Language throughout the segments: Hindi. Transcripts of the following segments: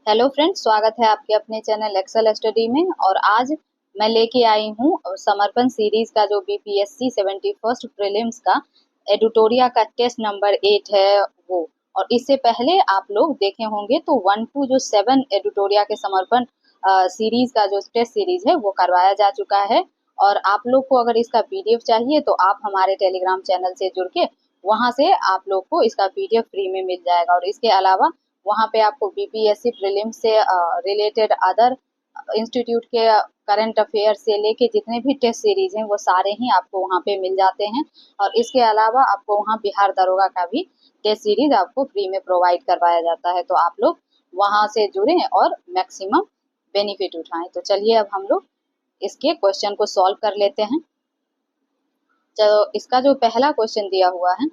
हेलो फ्रेंड्स, स्वागत है आपके अपने चैनल एक्सेल स्टडी में। और आज मैं लेके आई हूँ समर्पण सीरीज का जो बीपीएससी 71st प्रीलिम्स का एडिटोरिया का टेस्ट नंबर 8 है वो। और इससे पहले आप लोग देखे होंगे तो 1 to जो 7 एडिटोरिया के समर्पण सीरीज का जो टेस्ट सीरीज है वो करवाया जा चुका है। और आप लोग को अगर इसका पीडीएफ चाहिए तो आप हमारे टेलीग्राम चैनल से जुड़ के वहां से आप लोग को इसका पीडीएफ फ्री में मिल जाएगा। और इसके अलावा वहाँ पे आपको बीपीएससी प्रीलिम्स से रिलेटेड अदर इंस्टीट्यूट के करंट अफेयर से लेके जितने भी टेस्ट सीरीज हैं वो सारे ही आपको वहाँ पे मिल जाते हैं। और इसके अलावा आपको वहाँ बिहार दरोगा का भी टेस्ट सीरीज आपको फ्री में प्रोवाइड करवाया जाता है। तो आप लोग वहाँ से जुड़ें और मैक्सिमम बेनिफिट उठाएं। तो चलिए अब हम लोग इसके क्वेश्चन को सॉल्व कर लेते हैं। तो इसका जो पहला क्वेश्चन दिया हुआ है,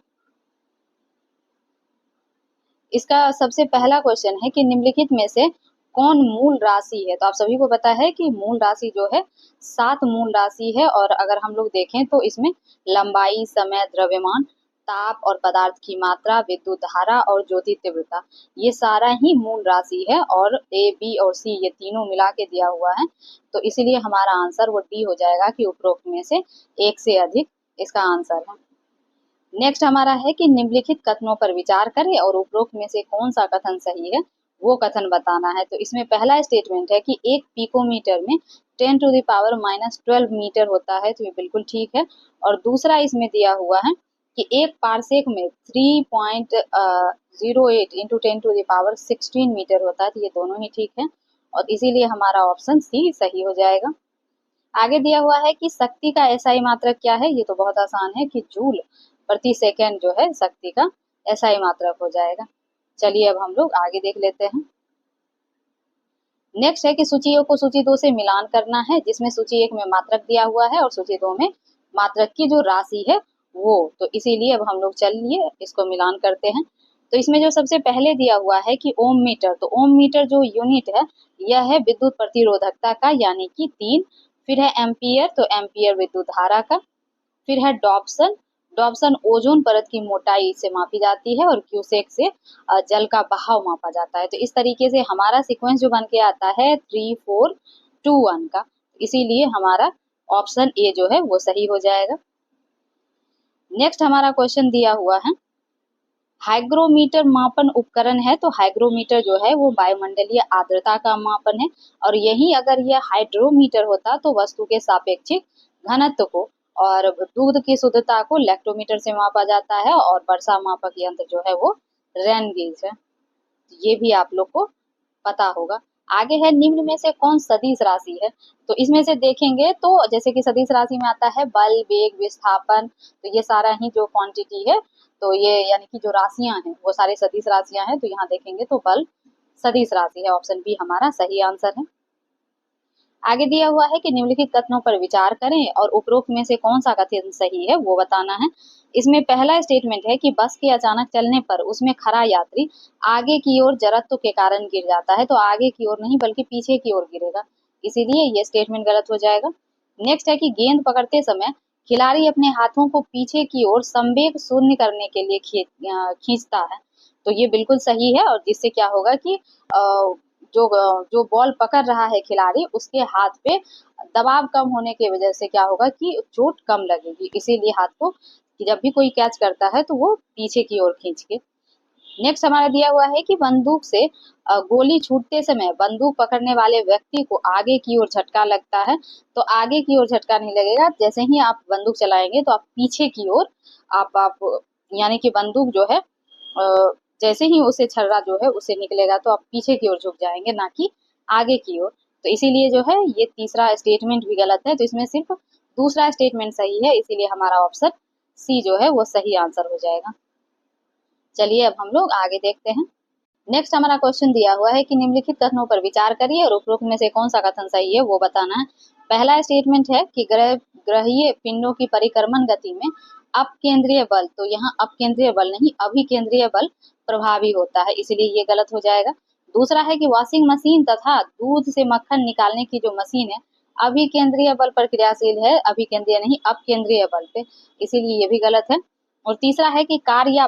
इसका सबसे पहला क्वेश्चन है कि निम्नलिखित में से कौन मूल राशि है। तो आप सभी को पता है कि मूल राशि जो है 7 मूल राशि है। और अगर हम लोग देखें तो इसमें लंबाई, समय, द्रव्यमान, ताप और पदार्थ की मात्रा, विद्युत धारा और ज्योति तीव्रता, ये सारा ही मूल राशि है। और ए, बी और सी ये तीनों मिला के दिया हुआ है। तो इसीलिए हमारा आंसर वो डी हो जाएगा कि उपरोक्त में से एक से अधिक इसका आंसर है। नेक्स्ट हमारा है कि निम्नलिखित कथनों पर विचार करें और उपरोक्त में से कौन सा कथन सही है वो कथन बताना है। तो इसमें पहला स्टेटमेंट है कि एक पिकोमीटर में 10⁻⁻12 मीटर होता है। तो ये बिल्कुल ठीक है। और दूसरा इसमें दिया हुआ है कि एक पारसेक में 3.08 इंटू 10⁻16 मीटर होता है। तो ये दोनों ही ठीक है और इसीलिए हमारा ऑप्शन सी सही हो जाएगा। आगे दिया हुआ है कि शक्ति का एसआई मात्रक क्या है। ये तो बहुत आसान है कि जूल प्रति सेकंड जो है शक्ति का एसआई मात्रक हो जाएगा। चलिए अब हम लोग आगे देख लेते हैं। नेक्स्ट है कि सूचियों को सूची 2 से मिलान करना है, जिसमें सूची 1 में मात्रक दिया हुआ है और सूची 2 में मात्रक की जो राशि है वो। तो इसीलिए अब हम लोग चलिए इसको मिलान करते हैं। तो इसमें जो सबसे पहले दिया हुआ है कि ओम मीटर, तो ओम मीटर जो यूनिट है यह है विद्युत प्रतिरोधकता का, यानी कि 3। फिर है एम्पियर, तो एम्पियर विद्युत धारा का। फिर है डॉप्सन, डॉप्सन ओजोन परत की मोटाई से मापी जाती है। और क्यूसेक से जल का बहाव मापा जाता है। तो इस तरीके से हमारा सीक्वेंस जो बन के आता है 3 4 2 1 का, इसीलिए हमारा ऑप्शन ए जो है वो सही हो जाएगा। नेक्स्ट हमारा क्वेश्चन दिया हुआ है, हाइग्रोमीटर मापन उपकरण है। तो हाइग्रोमीटर जो है वो वायुमंडलीय आर्द्रता का मापन है। और यही अगर यह हाइड्रोमीटर होता तो वस्तु के सापेक्षिक घनत्व को और दूध की शुद्धता को लैक्टोमीटर से मापा जाता है। और वर्षा मापक यंत्र जो है वो रेन गेज है। ये भी आप लोग को पता होगा। आगे है निम्न में से कौन सदिश राशि है। तो इसमें से देखेंगे तो जैसे कि सदिश राशि में आता है बल, वेग, विस्थापन, तो ये सारा ही जो क्वांटिटी है, तो ये यानी कि जो राशियां हैं वो सारे सदिश राशियां हैं। तो यहाँ देखेंगे तो बल सदिश राशि है। ऑप्शन बी हमारा सही आंसर है। आगे दिया हुआ है कि निम्नलिखित कथनों पर विचार करें और उपरोक्त में से कौन सा कथन सही है वो बताना है। इसमें पहला स्टेटमेंट है कि बस के अचानक चलने पर उसमें खड़ा यात्री आगे की ओर जड़त्व के कारण गिर जाता है। तो आगे की ओर नहीं बल्कि पीछे की ओर गिरेगा, इसीलिए ये स्टेटमेंट गलत हो जाएगा। नेक्स्ट है कि गेंद पकड़ते समय खिलाड़ी अपने हाथों को पीछे की ओर संवेग शून्य करने के लिए खींचता है। तो ये बिल्कुल सही है। और जिससे क्या होगा कि जो जो बॉल पकड़ रहा है खिलाड़ी उसके हाथ पे दबाव कम होने की वजह से क्या होगा कि चोट कम लगेगी। इसीलिए हाथ को जब भी कोई कैच करता है तो वो पीछे की ओर खींच के। नेक्स्ट हमारा दिया हुआ है कि बंदूक से गोली छूटते समय बंदूक पकड़ने वाले व्यक्ति को आगे की ओर झटका लगता है। तो आगे की ओर झटका नहीं लगेगा, जैसे ही आप बंदूक चलाएंगे तो आप पीछे की ओर आप यानी कि बंदूक जो है जैसे ही उसे छर्रा जो है उसे निकलेगा तो आप पीछे की ओर झुक जाएंगे, ना कि आगे की ओर। तो इसीलिए जो है ये तीसरा स्टेटमेंट भी गलत है। तो इसमें सिर्फ दूसरा स्टेटमेंट सही है, इसीलिए हमारा ऑप्शन सी जो है वो सही आंसर हो जाएगा। चलिए अब हम लोग आगे देखते हैं। नेक्स्ट हमारा क्वेश्चन दिया हुआ है कि निम्नलिखित कथनों पर विचार करिए और उपरोक्त में से कौन सा कथन सही है वो बताना है। पहला स्टेटमेंट है कि ग्रहीय पिंडों की परिक्रमण गति में अपकेंद्रीय बल, तो यहाँ अपकेंद्रीय बल नहीं अभिकेंद्रीय बल प्रभावी होता है, इसलिए ये गलत हो जाएगा। दूसरा है कि वॉशिंग मशीन तथा दूध से मक्खन निकालने की जो मशीन है अभिकेंद्रीय बल पर क्रियाशील है, अभिकेंद्रीय नहीं अपकेंद्रीय बल पे, इसीलिए ये भी गलत है। और तीसरा है कि कार या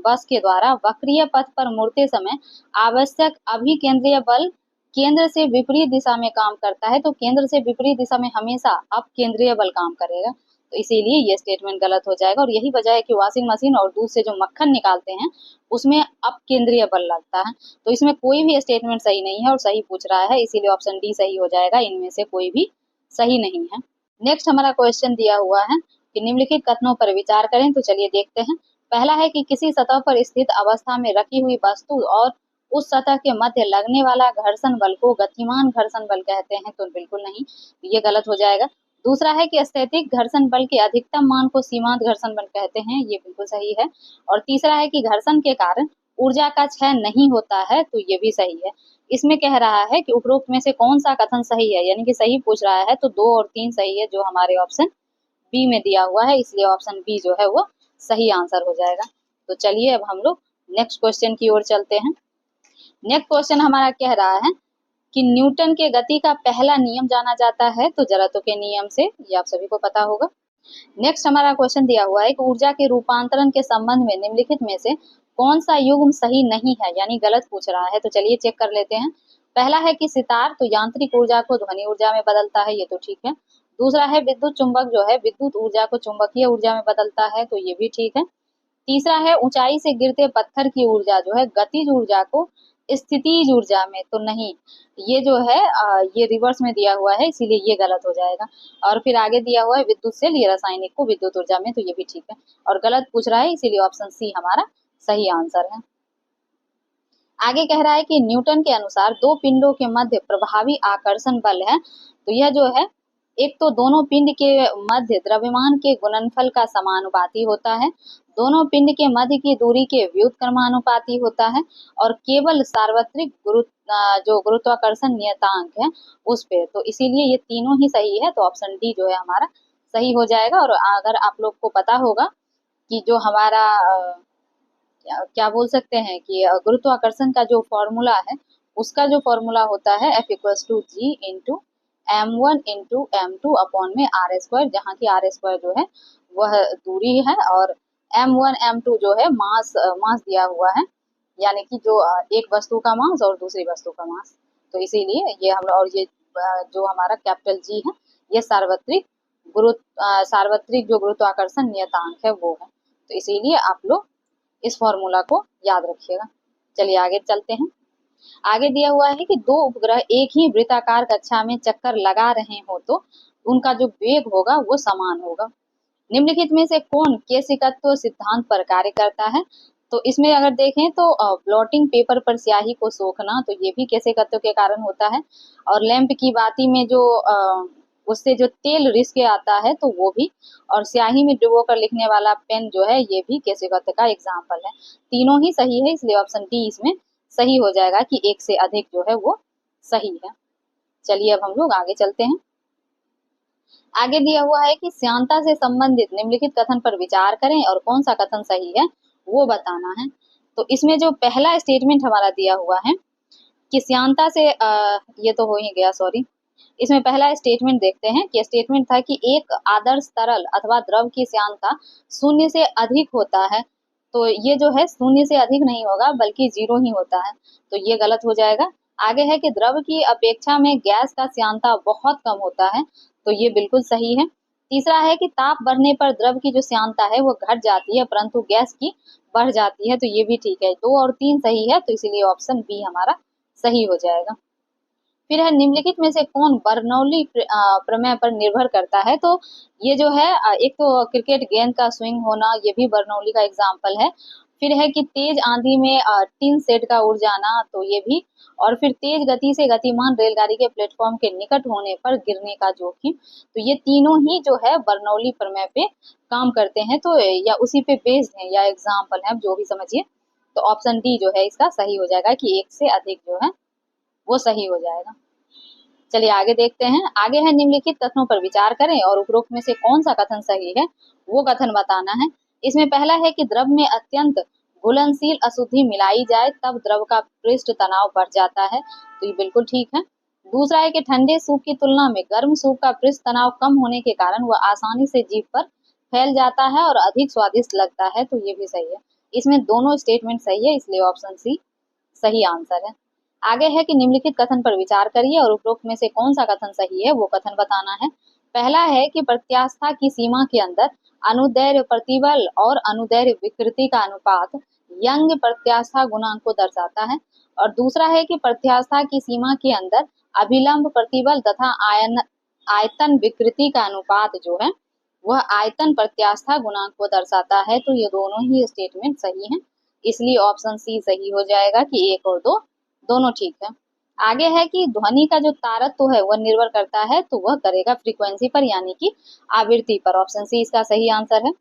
बस के द्वारा वक्रीय पथ पर मुड़ते समय आवश्यक अभिकेंद्रीय बल केंद्र से विपरीत दिशा में काम करता है, तो केंद्र से विपरीत दिशा में हमेशा अपकेंद्रीय बल काम करेगा, तो इसीलिए ये स्टेटमेंट गलत हो जाएगा। और यही वजह है कि वॉशिंग मशीन और दूध से जो मक्खन निकालते हैं उसमें अपकेंद्रीय बल लगता है, तो इसमें कोई भी स्टेटमेंट सही नहीं है और सही पूछ रहा है, इसीलिए ऑप्शन डी सही हो जाएगा, इनमें से कोई भी सही नहीं है। नेक्स्ट हमारा क्वेश्चन दिया हुआ है कि निम्नलिखित कथनों पर विचार करें, तो चलिए देखते हैं। पहला है कि किसी सतह पर स्थित अवस्था में रखी हुई वस्तु और उस सतह के मध्य लगने वाला घर्षण बल को गतिमान घर्षण बल कहते हैं, तो बिल्कुल नहीं, ये गलत हो जाएगा। दूसरा है कि स्थैतिक घर्षण बल के अधिकतम मान को सीमांत घर्षण बल कहते हैं, ये बिल्कुल सही है। और तीसरा है कि घर्षण के कारण ऊर्जा का क्षय नहीं होता है, तो ये भी सही है। इसमें कह रहा है कि उपरोक्त में से कौन सा कथन सही है, यानी कि सही पूछ रहा है, तो 2 और 3 सही है जो हमारे ऑप्शन बी में दिया हुआ है, इसलिए ऑप्शन बी जो है वो सही आंसर हो जाएगा। तो चलिए अब हम लोग नेक्स्ट क्वेश्चन की ओर चलते हैं। नेक्स्ट क्वेश्चन हमारा कह रहा है कि न्यूटन के गति का पहला नियम जाना जाता है, तो जड़त्व के नियम से, ये आप सभी को पता होगा। नेक्स्ट हमारा क्वेश्चन दिया हुआ है कि ऊर्जा के रूपांतरण के संबंध में निम्नलिखित में से कौन सा युग्म सही नहीं है, यानी गलत पूछ रहा है, तो चलिए चेक कर लेते हैं। पहला है कि सितार तो यांत्रिक ऊर्जा को ध्वनि ऊर्जा में बदलता है, ये तो ठीक है। दूसरा है विद्युत चुंबक जो है विद्युत ऊर्जा को चुंबकीय ऊर्जा में बदलता है, तो ये भी ठीक है। तीसरा है ऊंचाई से गिरते पत्थर की ऊर्जा जो है गतिज ऊर्जा को स्थितिज ऊर्जा में, तो नहीं, ये जो है ये रिवर्स में दिया हुआ है, इसीलिए ये गलत हो जाएगा। और फिर आगे दिया हुआ है विद्युत से लिए रासायनिक को विद्युत ऊर्जा में, तो ये भी ठीक है। और गलत पूछ रहा है, इसीलिए ऑप्शन सी हमारा सही आंसर है। आगे कह रहा है कि न्यूटन के अनुसार दो पिंडों के मध्य प्रभावी आकर्षण बल है, तो यह जो है एक तो दोनों पिंड के मध्य द्रव्यमान के गुणनफल का समानुपाती होता है, दोनों पिंड के मध्य की दूरी के व्युत्क्रमानुपाती होता है, और केवल सार्वत्रिक जो गुरुत्वाकर्षण नियतांक है उस पे, तो इसीलिए ये तीनों ही सही है, तो ऑप्शन डी जो है हमारा सही हो जाएगा। और अगर आप लोग को पता होगा कि जो हमारा क्या बोल सकते हैं कि गुरुत्वाकर्षण का जो फॉर्मूला है उसका जो फॉर्मूला होता है F=G×m1 × m2 अपॉन में r², जहाँ की r² जो है वह दूरी है और m1 m2 जो है मास दिया हुआ है, यानी कि जो एक वस्तु का मास और दूसरी वस्तु का मास, तो इसीलिए ये हम, और ये जो हमारा कैपिटल G है ये सार्वत्रिक जो गुरुत्वाकर्षण नियतांक है वो है, तो इसीलिए आप लोग इस फॉर्मूला को याद रखिएगा। चलिए आगे चलते हैं। आगे दिया हुआ है कि दो उपग्रह एक ही वृत्ताकार कक्षा में चक्कर लगा रहे हो तो उनका जो वेग होगा वो समान होगा। निम्नलिखित में से कौन केशिकत्व सिद्धांत पर कार्य करता है, तो इसमें अगर देखें तो ब्लॉटिंग पेपर पर स्याही को सोखना, तो ये भी केशिकत्व के कारण होता है। और लैंप की बाती में जो उससे जो तेल रिस के आता है तो वो भी, और स्याही में डुबो कर लिखने वाला पेन जो है ये भी केशिकत्व का एग्जाम्पल है। तीनों ही सही है, इसलिए ऑप्शन डी इसमें सही हो जाएगा कि एक से अधिक जो है वो सही है। चलिए अब हम लोग आगे चलते हैं। आगे दिया हुआ है कि श्यानता से संबंधित निम्नलिखित कथन पर विचार करें और कौन सा कथन सही है वो बताना है। तो इसमें जो पहला स्टेटमेंट हमारा दिया हुआ है कि श्यानता से ये तो हो ही गया, सॉरी, इसमें पहला स्टेटमेंट देखते हैं कि स्टेटमेंट था कि एक आदर्श तरल अथवा द्रव की श्यानता 0 से अधिक होता है, तो ये जो है 0 से अधिक नहीं होगा बल्कि 0 ही होता है, तो ये गलत हो जाएगा। आगे है कि द्रव की अपेक्षा में गैस का श्यानता बहुत कम होता है, तो ये बिल्कुल सही है। तीसरा है कि ताप बढ़ने पर द्रव की जो श्यानता है वो घट जाती है परंतु गैस की बढ़ जाती है, तो ये भी ठीक है। 2 और 3 सही है, तो इसीलिए ऑप्शन बी हमारा सही हो जाएगा। फिर है निम्नलिखित में से कौन बर्नौली प्रमेय पर निर्भर करता है, तो ये जो है एक तो क्रिकेट गेंद का स्विंग होना, ये भी बर्नौली का एग्जाम्पल है। फिर है कि तेज आंधी में टिन सेट का उड़ जाना, तो ये भी, और फिर तेज गति से गतिमान रेलगाड़ी के प्लेटफॉर्म के निकट होने पर गिरने का जोखिम, तो ये तीनों ही जो है बर्नौली प्रमेय पे काम करते हैं, तो या उसी पे बेस्ड है या एग्जाम्पल है, जो भी समझिए, तो ऑप्शन डी जो है इसका सही हो जाएगा कि एक से अधिक जो है वो सही हो जाएगा। चलिए आगे देखते हैं। आगे है निम्नलिखित कथनों पर विचार करें और उपरोक्त में से कौन सा कथन सही है वो कथन बताना है। इसमें पहला है कि द्रव में अत्यंत घुलनशील अशुद्धि मिलाई जाए तब द्रव का पृष्ठ तनाव बढ़ जाता है, तो ये बिल्कुल ठीक है। दूसरा है कि ठंडे सूप की तुलना में गर्म सूप का पृष्ठ तनाव कम होने के कारण वह आसानी से जीभ पर फैल जाता है और अधिक स्वादिष्ट लगता है, तो ये भी सही है। इसमें दोनों स्टेटमेंट सही है, इसलिए ऑप्शन सी सही आंसर है। आगे है कि निम्नलिखित कथन पर विचार करिए और उपरोक्त में से कौन सा कथन सही है वो कथन बताना है। पहला है कि प्रत्यास्था की सीमा के अंदर अनुदैर्ध्य प्रतिबल और अनुदैर्ध्य विकृति का अनुपात यंग प्रत्यास्था गुणांक को दर्शाता है। और दूसरा है कि प्रत्यास्था की सीमा के अंदर अभिलंब प्रतिबल तथा आयतन विकृति का अनुपात जो है वह आयतन प्रत्यास्था गुणांक को दर्शाता है। तो ये दोनों ही स्टेटमेंट सही हैं, इसलिए ऑप्शन सी सही हो जाएगा कि 1 और 2 दोनों ठीक है। आगे है कि ध्वनि का जो तारत्व है वह निर्भर करता है, तो वह करेगा फ्रीक्वेंसी पर यानी कि आवृत्ति पर। ऑप्शन सी इसका सही आंसर है।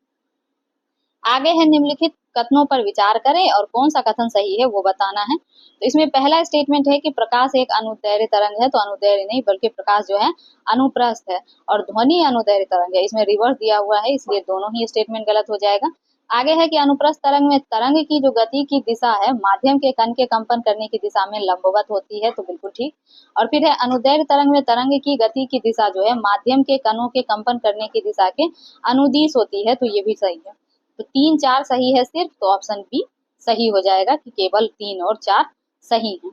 आगे है निम्नलिखित कथनों पर विचार करें और कौन सा कथन सही है वो बताना है। तो इसमें पहला स्टेटमेंट है कि प्रकाश एक अनुदैर्ध्य तरंग है, तो अनुदैर्ध्य नहीं बल्कि प्रकाश जो है अनुप्रस्थ है और ध्वनि अनुदैर्ध्य तरंग है। इसमें रिवर्स दिया हुआ है, इसलिए दोनों ही स्टेटमेंट गलत हो जाएगा। आगे है कि अनुप्रस्थ तरंग में तरंग की जो गति की दिशा है माध्यम के कण के कंपन करने की दिशा में लंबवत होती है, तो बिल्कुल ठीक। और फिर है अनुदैर्ध्य तरंग में तरंग की गति की दिशा जो है माध्यम के कणों के कंपन करने की दिशा के अनुदिश होती है, तो ये भी सही है। तो 3 4 सही है सिर्फ, तो ऑप्शन बी सही हो जाएगा कि केवल 3 और 4 सही हैं।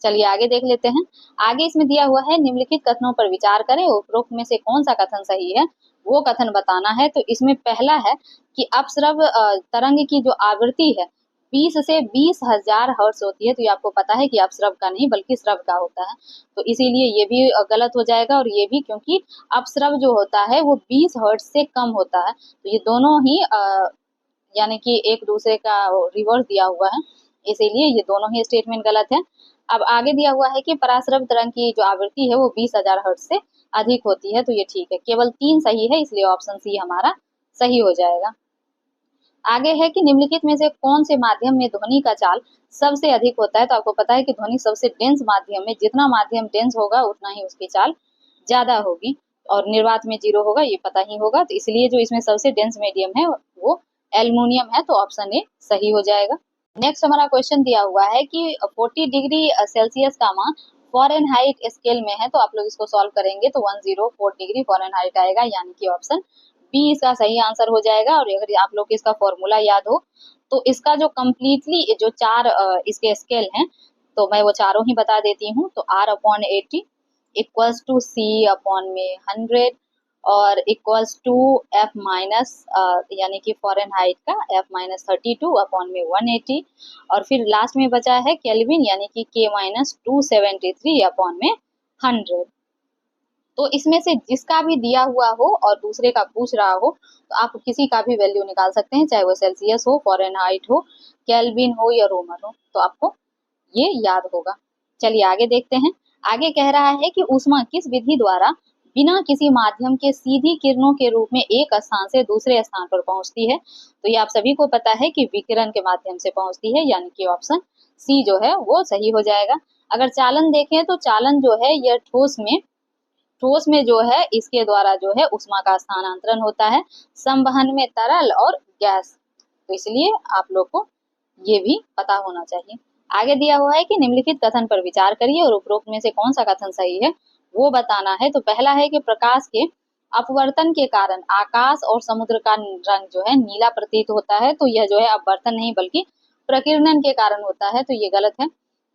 चलिए आगे देख लेते हैं। आगे इसमें दिया हुआ है निम्नलिखित कथनों पर विचार करें, उपरोक्त में से कौन सा कथन सही है वो कथन बताना है। तो इसमें पहला है कि अपस्रव तरंग की जो आवृत्ति है 20 से 20,000 हर्ट्ज होती है, तो ये आपको पता है कि अपस्रव का नहीं बल्कि स्रव का होता है, तो इसीलिए ये भी गलत हो जाएगा। और ये भी क्योंकि अपस्रव जो होता है वो 20 हर्ट्ज से कम होता है, तो ये दोनों ही यानी कि एक दूसरे का रिवर्स दिया हुआ है, इसीलिए ये दोनों ही स्टेटमेंट गलत है। अब आगे दिया हुआ है कि पराश्रव तरंग की जो आवृत्ति है वो 20,000 हर्ट्ज से अधिक होती है, तो ये ठीक है। केवल 3 सही है, इसलिए ऑप्शन सी हमारा सही हो जाएगा। आगे है कि निम्नलिखित में से कौन से माध्यम में ध्वनि का चाल सबसे अधिक होता है। तो आपको पता है कि ध्वनि सबसे डेंस माध्यम में, जितना माध्यम डेंस होगा उतना ही उसकी चाल ज्यादा होगी, और निर्वात में 0 होगा, ये पता ही होगा। तो इसलिए जो इसमें सबसे डेंस मीडियम है वो एल्युमिनियम है, तो ऑप्शन ए सही हो जाएगा। नेक्स्ट हमारा क्वेश्चन दिया हुआ है कि 40 डिग्री सेल्सियस का मान फॉरेनहाइट स्केल में है, तो आप लोग इसको सॉल्व करेंगे तो 104 डिग्री फॉरेनहाइट आएगा, यानी कि ऑप्शन बी इसका सही आंसर हो जाएगा। और अगर आप लोग इसका फॉर्मूला याद हो तो इसका जो कम्प्लीटली जो 4 इसके स्केल हैं, तो मैं वो चारों ही बता देती हूँ। तो R/80 equals to C upon में 100 और इक्वल्स टू F माइनस यानी कि फॉरेनहाइट का F-32 अपॉन में 180, और फिर लास्ट में बचा है केल्विन यानी कि K-273 अपॉन में 100। तो इसमें से जिसका भी दिया हुआ हो और दूसरे का पूछ रहा हो तो आप किसी का भी वैल्यू निकाल सकते हैं, चाहे वो सेल्सियस हो, फॉरेनहाइट हो, केल्विन हो या रोमन हो, तो आपको ये याद होगा। चलिए आगे देखते हैं। आगे कह रहा है कि ऊष्मा किस विधि द्वारा बिना किसी माध्यम के सीधी किरणों के रूप में एक स्थान से दूसरे स्थान पर पहुंचती है। तो ये आप सभी को पता है कि विकिरण के माध्यम से पहुंचती है, यानी कि ऑप्शन सी जो है वो सही हो जाएगा। अगर चालन देखें तो चालन जो है यह ठोस में जो है इसके द्वारा जो है ऊष्मा का स्थानांतरण होता है, संवहन में तरल और गैस, तो इसलिए आप लोग को ये भी पता होना चाहिए। आगे दिया हुआ है कि निम्नलिखित कथन पर विचार करिए और उपरोक्त में से कौन सा कथन सही है वो बताना है। तो पहला है कि प्रकाश के अपवर्तन के कारण आकाश और समुद्र का रंग जो है नीला प्रतीत होता है, तो यह जो है अपवर्तन नहीं बल्कि प्रकीर्णन के कारण होता है, तो ये गलत है।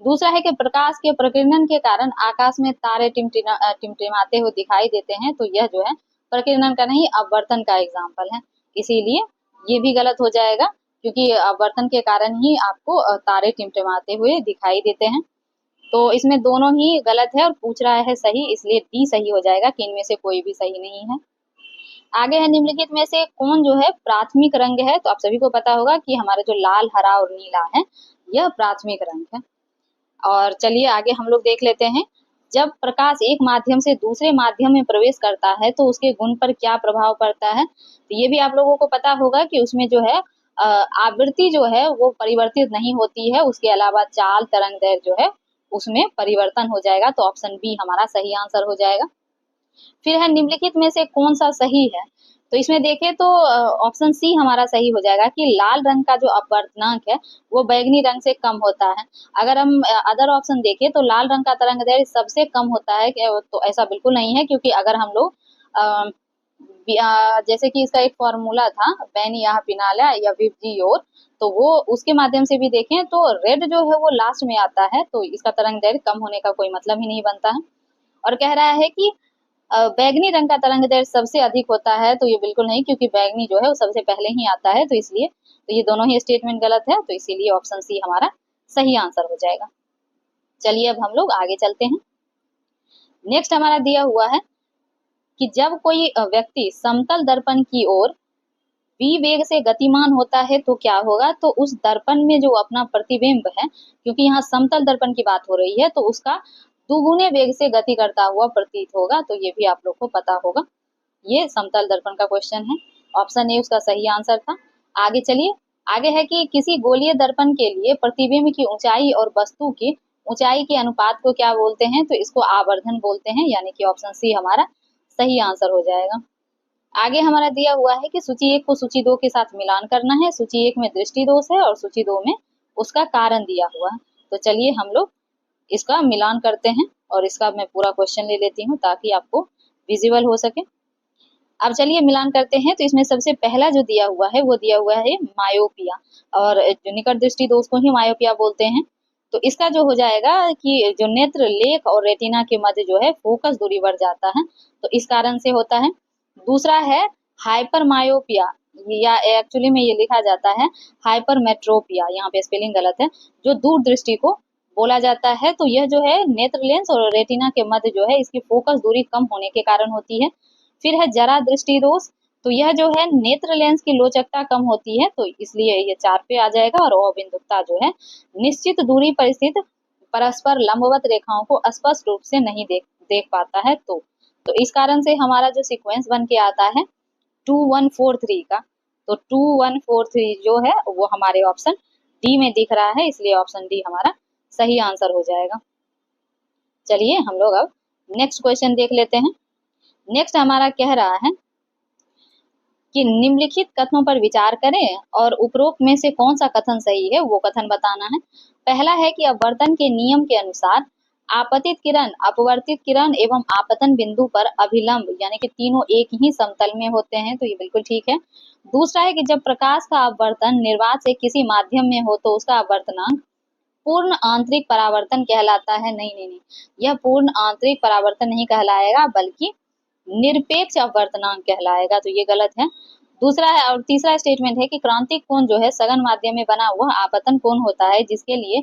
दूसरा है कि प्रकाश के प्रकीर्णन के कारण आकाश में तारे टिमटिमाते हुए दिखाई देते हैं, तो यह जो है प्रकीर्णन का नहीं अपवर्तन का एग्जाम्पल है, इसीलिए ये भी गलत हो जाएगा, क्योंकि अपवर्तन के कारण ही आपको तारे टिमटिमाते हुए दिखाई देते हैं। तो इसमें दोनों ही गलत है और पूछ रहा है सही, इसलिए डी सही हो जाएगा कि इनमें से कोई भी सही नहीं है। आगे है निम्नलिखित में से कौन जो है प्राथमिक रंग है। तो आप सभी को पता होगा कि हमारा जो लाल, हरा और नीला है यह प्राथमिक रंग है। और चलिए आगे हम लोग देख लेते हैं। जब प्रकाश एक माध्यम से दूसरे माध्यम में प्रवेश करता है तो उसके गुण पर क्या प्रभाव पड़ता है। तो ये भी आप लोगों को पता होगा कि उसमें जो है आवृत्ति जो है वो परिवर्तित नहीं होती है, उसके अलावा चाल, तरंगदैर्घ्य जो है उसमें परिवर्तन हो जाएगा, तो ऑप्शन बी हमारा सही आंसर हो जाएगा। फिर है निम्नलिखित में से कौन सा सही है। तो इसमें देखें तो ऑप्शन सी हमारा सही हो जाएगा कि लाल रंग का जो अपवर्तनांक है वो बैंगनी रंग से कम होता है। अगर हम अदर ऑप्शन देखें तो लाल रंग का तरंगदैर्घ्य सबसे कम होता है, तो ऐसा बिल्कुल नहीं है, क्योंकि अगर हम लोग जैसे कि इसका एक फॉर्मूला था बेनिया पिनाला या विबजियोर, तो वो उसके माध्यम से भी देखें तो रेड जो है वो लास्ट में आता है, तो इसका तरंग दैर्घ्य कम होने का कोई मतलब ही नहीं बनता है। और कह रहा है कि बैगनी रंग का तरंग दैर्घ्य सबसे अधिक होता है, तो ये बिल्कुल नहीं, क्योंकि बैगनी जो है वो सबसे पहले ही आता है, तो इसलिए तो ये दोनों ही स्टेटमेंट गलत है, तो इसीलिए ऑप्शन सी हमारा सही आंसर हो जाएगा। चलिए अब हम लोग आगे चलते हैं। नेक्स्ट हमारा दिया हुआ है कि जब कोई व्यक्ति समतल दर्पण की ओर v वेग से गतिमान होता है तो क्या होगा, तो उस दर्पण में जो अपना प्रतिबिंब है, क्योंकि यहाँ समतल दर्पण की बात हो रही है, तो उसका दुगुने वेग से गति करता हुआ प्रतीत होगा, तो ये भी आप लोग को पता होगा। ये समतल दर्पण का क्वेश्चन है, ऑप्शन ए उसका सही आंसर था। आगे चलिए, आगे है कि किसी गोलीय दर्पण के लिए प्रतिबिंब की ऊंचाई और वस्तु की ऊंचाई के अनुपात को क्या बोलते हैं, तो इसको आवर्धन बोलते हैं, यानी कि ऑप्शन सी हमारा सही आंसर हो जाएगा। आगे हमारा दिया हुआ है कि सूची 1 को सूची 2 के साथ मिलान करना है। सूची 1 में दृष्टि दोष है और सूची 2 में उसका कारण दिया हुआ है। तो चलिए हम लोग इसका मिलान करते हैं, और इसका मैं पूरा क्वेश्चन ले लेती हूँ ताकि आपको विजिबल हो सके। अब चलिए मिलान करते हैं। तो इसमें सबसे पहला जो दिया हुआ है वो दिया हुआ है मायोपिया, और जो निकट दृष्टि दोष को ही मायोपिया बोलते हैं। तो इसका जो हो जाएगा कि जो नेत्र लेख और रेटिना के मध्य जो है फोकस दूरी बढ़ जाता है, तो इस कारण से होता है। दूसरा है हाइपर मायोपिया, या एक्चुअली में ये लिखा जाता है हाइपर मेट्रोपिया, यहाँ पे स्पेलिंग गलत है, जो दूरदृष्टि को बोला जाता है। तो यह जो है नेत्र लेंस और रेटिना के मध्य जो है इसकी फोकस दूरी कम होने के कारण होती है। फिर है जरा दृष्टि दोष, तो यह जो है नेत्र लेंस की लोचकता कम होती है, तो इसलिए ये 4 पे आ जाएगा। और अबिंदुकता जो है निश्चित दूरी पर स्थित परस्पर लंबवत रेखाओं को स्पष्ट रूप से नहीं देख पाता है, तो इस कारण से हमारा जो सीक्वेंस बन के आता है 2143 का, तो 2143 जो है वो हमारे ऑप्शन डी में दिख रहा है, इसलिए ऑप्शन डी हमारा सही आंसर हो जाएगा। चलिए हम लोग अब नेक्स्ट क्वेश्चन देख लेते हैं। नेक्स्ट हमारा कह रहा है कि निम्नलिखित कथनों पर विचार करें और उपरोक्त में से कौन सा कथन सही है वो कथन बताना है। पहला है कि अपवर्तन के नियम के अनुसार आपतित किरण, अपवर्तित किरण एवं आपतन बिंदु पर अभिलंब, यानी कि तीनों एक ही समतल में होते हैं, तो ये बिल्कुल ठीक है। दूसरा है कि जब प्रकाश का अपवर्तन निर्वात से किसी माध्यम में हो तो उसका अपवर्तनांक पूर्ण आंतरिक परावर्तन कहलाता है। नहीं नहीं नहीं, यह पूर्ण आंतरिक परावर्तन नहीं कहलाएगा, बल्कि निरपेक्ष अपवर्तनांक कहलाएगा, तो ये गलत है। दूसरा है और तीसरा स्टेटमेंट है कि क्रांतिक कोण जो है सघन माध्यम में बना हुआ आपतन कोण होता है, जिसके लिए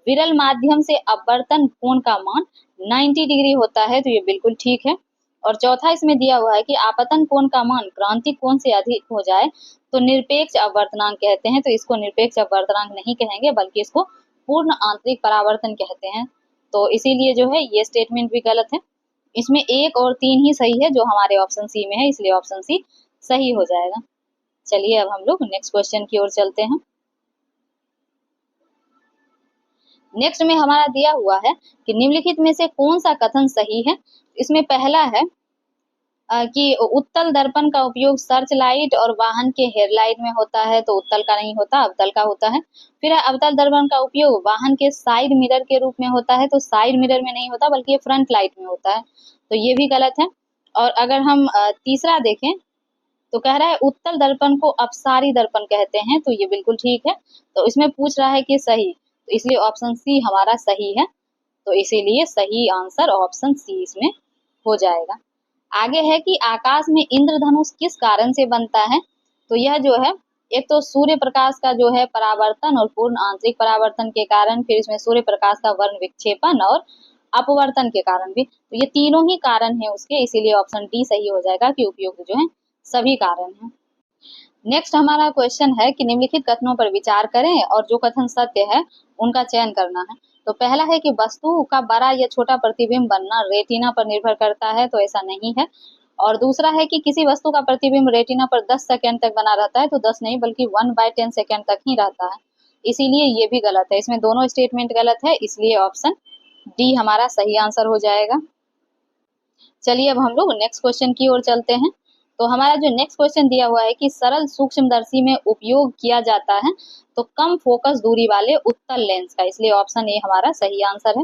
विरल माध्यम से अपवर्तन कोण का मान 90 डिग्री होता है, तो ये बिल्कुल ठीक है। और चौथा इसमें दिया हुआ है कि आपतन कोण का मान क्रांतिक कोण से अधिक हो जाए तो निरपेक्ष अपवर्तनांक कहते हैं, तो इसको निरपेक्ष अपवर्तनांक नहीं कहेंगे, बल्कि इसको पूर्ण आंतरिक परावर्तन कहते हैं, तो इसीलिए जो है ये स्टेटमेंट भी गलत है। इसमें 1 और 3 ही सही है जो हमारे ऑप्शन सी में है, इसलिए ऑप्शन सी सही हो जाएगा। चलिए अब हम लोग नेक्स्ट क्वेश्चन की ओर चलते हैं। नेक्स्ट में हमारा दिया हुआ है कि निम्नलिखित में से कौन सा कथन सही है। इसमें पहला है कि उत्तल दर्पण का उपयोग सर्च लाइट और वाहन के हेडलाइट में होता है, तो उत्तल का नहीं होता, अवतल का होता है। फिर अवतल दर्पण का उपयोग वाहन के साइड मिरर के रूप में होता है, तो साइड मिरर में नहीं होता बल्कि फ्रंट लाइट में होता है, तो ये भी गलत है। और अगर हम तीसरा देखें तो कह रहा है उत्तल दर्पण को अपसारी दर्पण कहते हैं, तो ये बिल्कुल ठीक है। तो इसमें पूछ रहा है कि सही, तो इसलिए ऑप्शन सी हमारा सही है, तो इसीलिए सही आंसर ऑप्शन सी इसमें हो जाएगा। आगे है कि आकाश में इंद्रधनुष किस कारण से बनता है, तो यह जो है एक तो सूर्य प्रकाश का जो है परावर्तन और पूर्ण आंतरिक परावर्तन के कारण, फिर इसमें सूर्य प्रकाश का वर्ण विक्षेपण और अपवर्तन के कारण भी, तो ये तीनों ही कारण है उसके, इसीलिए ऑप्शन डी सही हो जाएगा कि उपयुक्त जो है सभी कारण है। नेक्स्ट हमारा क्वेश्चन है कि निम्नलिखित कथनों पर विचार करें और जो कथन सत्य है उनका चयन करना है। तो पहला है कि वस्तु का बड़ा या छोटा प्रतिबिंब बनना रेटिना पर निर्भर करता है, तो ऐसा नहीं है। और दूसरा है कि किसी वस्तु का प्रतिबिंब रेटिना पर 10 सेकंड तक बना रहता है, तो 10 नहीं बल्कि 1/10 सेकंड तक ही रहता है, इसीलिए ये भी गलत है। इसमें दोनों स्टेटमेंट गलत है, इसलिए ऑप्शन डी हमारा सही आंसर हो जाएगा। चलिए अब हम लोग नेक्स्ट क्वेश्चन की ओर चलते हैं। तो हमारा जो नेक्स्ट क्वेश्चन दिया हुआ है कि सरल सूक्ष्मदर्शी में उपयोग किया जाता है तो कम फोकस दूरी वाले उत्तल लेंस का, इसलिए ऑप्शन ए हमारा सही आंसर है।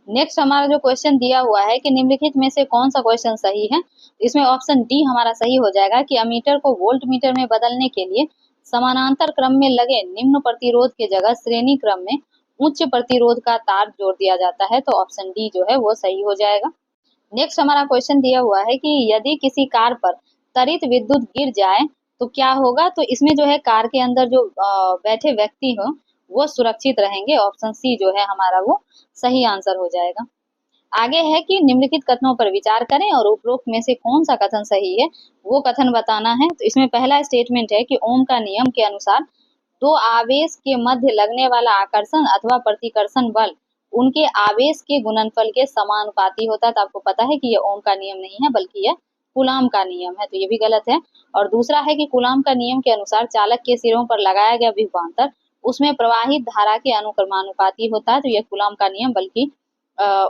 नेक्स्ट हमारा जो क्वेश्चन दिया हुआ है कि निम्नलिखित में से कौन सा क्वेश्चन सही है। इसमें ऑप्शन डी हमारा सही हो जाएगा कि अमीटर को वोल्ट मीटर में बदलने के लिए समानांतर क्रम में लगे निम्न प्रतिरोध के जगह श्रेणी क्रम में उच्च प्रतिरोध का तार जोड़ दिया जाता है, तो ऑप्शन डी जो है वो सही हो जाएगा। नेक्स्ट हमारा क्वेश्चन दिया हुआ है कि यदि किसी कार पर त्वरित विद्युत गिर जाए तो क्या होगा। तो इसमें जो है कार के अंदर जो बैठे व्यक्ति हो वो सुरक्षित रहेंगे। ऑप्शन सी जो है हमारा वो सही आंसर हो जाएगा। आगे है कि निम्नलिखित कथनों पर विचार करें और उपरोक्त में से कौन सा कथन सही है वो कथन बताना है। तो इसमें पहला स्टेटमेंट है कि ओम का नियम के अनुसार दो आवेश के मध्य लगने वाला आकर्षण अथवा प्रतिकर्षण बल उनके आवेश के गुणनफल के समानुपाती होता है। तो आपको पता है कि ये ओम का नियम नहीं है बल्कि यह कूलाम का नियम है, तो ये भी गलत है। और दूसरा है कि कूलाम का नियम के अनुसार चालक के सिरों पर लगाया गया विभवांतर उसमें प्रवाहित धारा के अनुक्रमानुपाती होता है, तो यह कूलाम का नियम बल्कि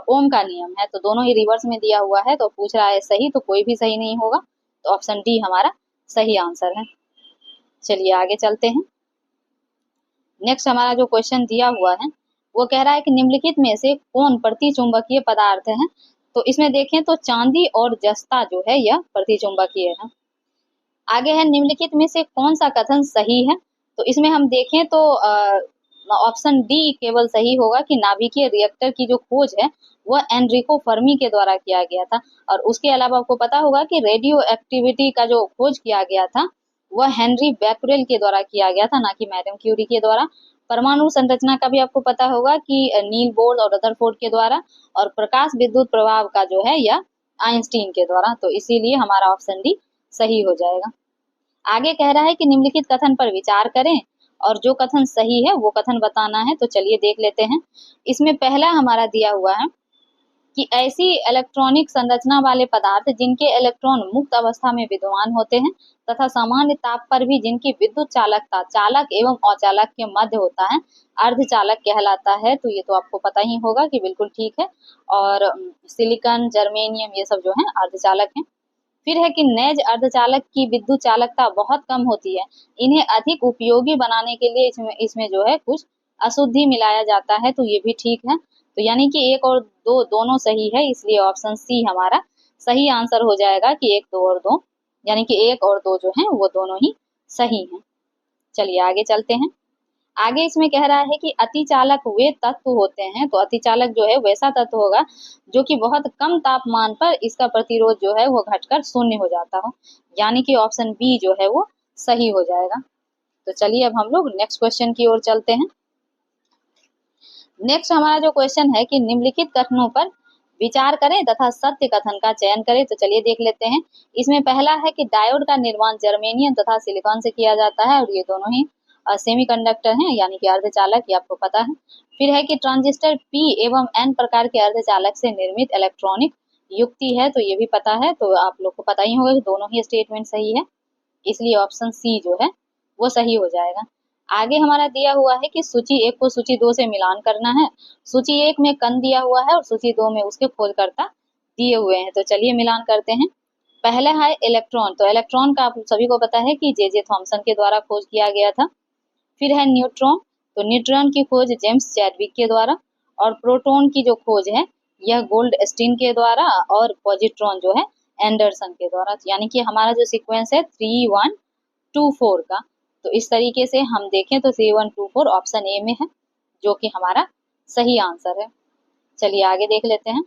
ओम का नियम है। तो दोनों ही रिवर्स में दिया हुआ है, तो पूछ रहा है सही, तो कोई भी सही नहीं होगा, तो ऑप्शन डी हमारा सही आंसर है। चलिए आगे चलते हैं। नेक्स्ट हमारा जो क्वेश्चन दिया हुआ है वो कह रहा है कि निम्नलिखित में से कौन प्रतिचुंबकीय पदार्थ है। तो इसमें देखें तो चांदी और जस्ता जो है यह प्रतिचुंबकीय है। आगे है निम्नलिखित में से कौन सा कथन सही है। तो इसमें हम देखें तो ऑप्शन डी केवल सही होगा कि नाभिकीय रिएक्टर की जो खोज है वह एनरिको फर्मी के द्वारा किया गया था। और उसके अलावा आपको पता होगा कि रेडियो एक्टिविटी का जो खोज किया गया था वह हेनरी बैक्यूरेल के द्वारा किया गया था, ना कि मैडम क्यूरी के द्वारा। परमाणु संरचना का भी आपको पता होगा कि नील बोर और रदरफोर्ड के द्वारा, और प्रकाश विद्युत प्रभाव का जो है यह आइंस्टीन के द्वारा। तो इसीलिए हमारा ऑप्शन डी सही हो जाएगा। आगे कह रहा है कि निम्नलिखित कथन पर विचार करें और जो कथन सही है वो कथन बताना है। तो चलिए देख लेते हैं। इसमें पहला हमारा दिया हुआ है कि ऐसी इलेक्ट्रॉनिक संरचना वाले पदार्थ जिनके इलेक्ट्रॉन मुक्त अवस्था में विद्यमान होते हैं तथा सामान्य ताप पर भी जिनकी विद्युत चालकता चालक एवं अचालक के मध्य होता है अर्धचालक कहलाता है। तो ये तो आपको पता ही होगा कि बिल्कुल ठीक है। और सिलिकॉन, जर्मेनियम ये सब जो है अर्धचालक है। फिर है कि नेज अर्धचालक की विद्युत चालकता बहुत कम होती है, इन्हें अधिक उपयोगी बनाने के लिए इसमें जो है कुछ अशुद्धि मिलाया जाता है, तो ये भी ठीक है। तो यानी कि एक और दो दोनों सही है, इसलिए ऑप्शन सी हमारा सही आंसर हो जाएगा कि एक, दो और दो, यानी कि एक और दो जो है वो दोनों ही सही हैं। चलिए आगे चलते हैं। आगे इसमें कह रहा है कि अतिचालक वे तत्व होते हैं। तो अतिचालक जो है वैसा तत्व होगा जो कि बहुत कम तापमान पर इसका प्रतिरोध जो है वो घटकर शून्य हो जाता हो, यानी कि ऑप्शन बी जो है वो सही हो जाएगा। तो चलिए अब हम लोग नेक्स्ट क्वेश्चन की ओर चलते हैं। नेक्स्ट हमारा जो क्वेश्चन है कि निम्नलिखित कथनों पर विचार करें तथा सत्य कथन का चयन करें। तो चलिए देख लेते हैं। इसमें पहला है कि डायोड का निर्माण जर्मेनियम तथा सिलिकॉन से किया जाता है और ये दोनों ही सेमीकंडक्टर हैं, यानी कि अर्धचालक, ये आपको पता है। फिर है कि ट्रांजिस्टर पी एवं एन प्रकार के अर्धचालक से निर्मित इलेक्ट्रॉनिक युक्ति है, तो ये भी पता है। तो आप लोग को पता ही होगा कि दोनों ही स्टेटमेंट सही है, इसलिए ऑप्शन सी जो है वो सही हो जाएगा। आगे हमारा दिया हुआ है कि सूची 1 को सूची 2 से मिलान करना है। सूची 1 में कण दिया हुआ है और सूची 2 में उसके खोजकर्ता दिए हुए हैं। तो चलिए मिलान करते हैं। पहला है इलेक्ट्रॉन। तो इलेक्ट्रॉन का आप सभी को पता है कि जे थॉमसन के द्वारा खोज किया गया था। फिर है न्यूट्रॉन। तो न्यूट्रॉन की खोज जेम्स चैडविक के द्वारा। और प्रोटॉन की जो खोज है यह गोल्डस्टीन के द्वारा। और पॉजिट्रॉन जो है एंडरसन के द्वारा। यानी कि हमारा जो सीक्वेंस है 3124 का, तो इस तरीके से हम देखें तो 3124 ऑप्शन ए में है, जो कि हमारा सही आंसर है। चलिए आगे देख लेते हैं।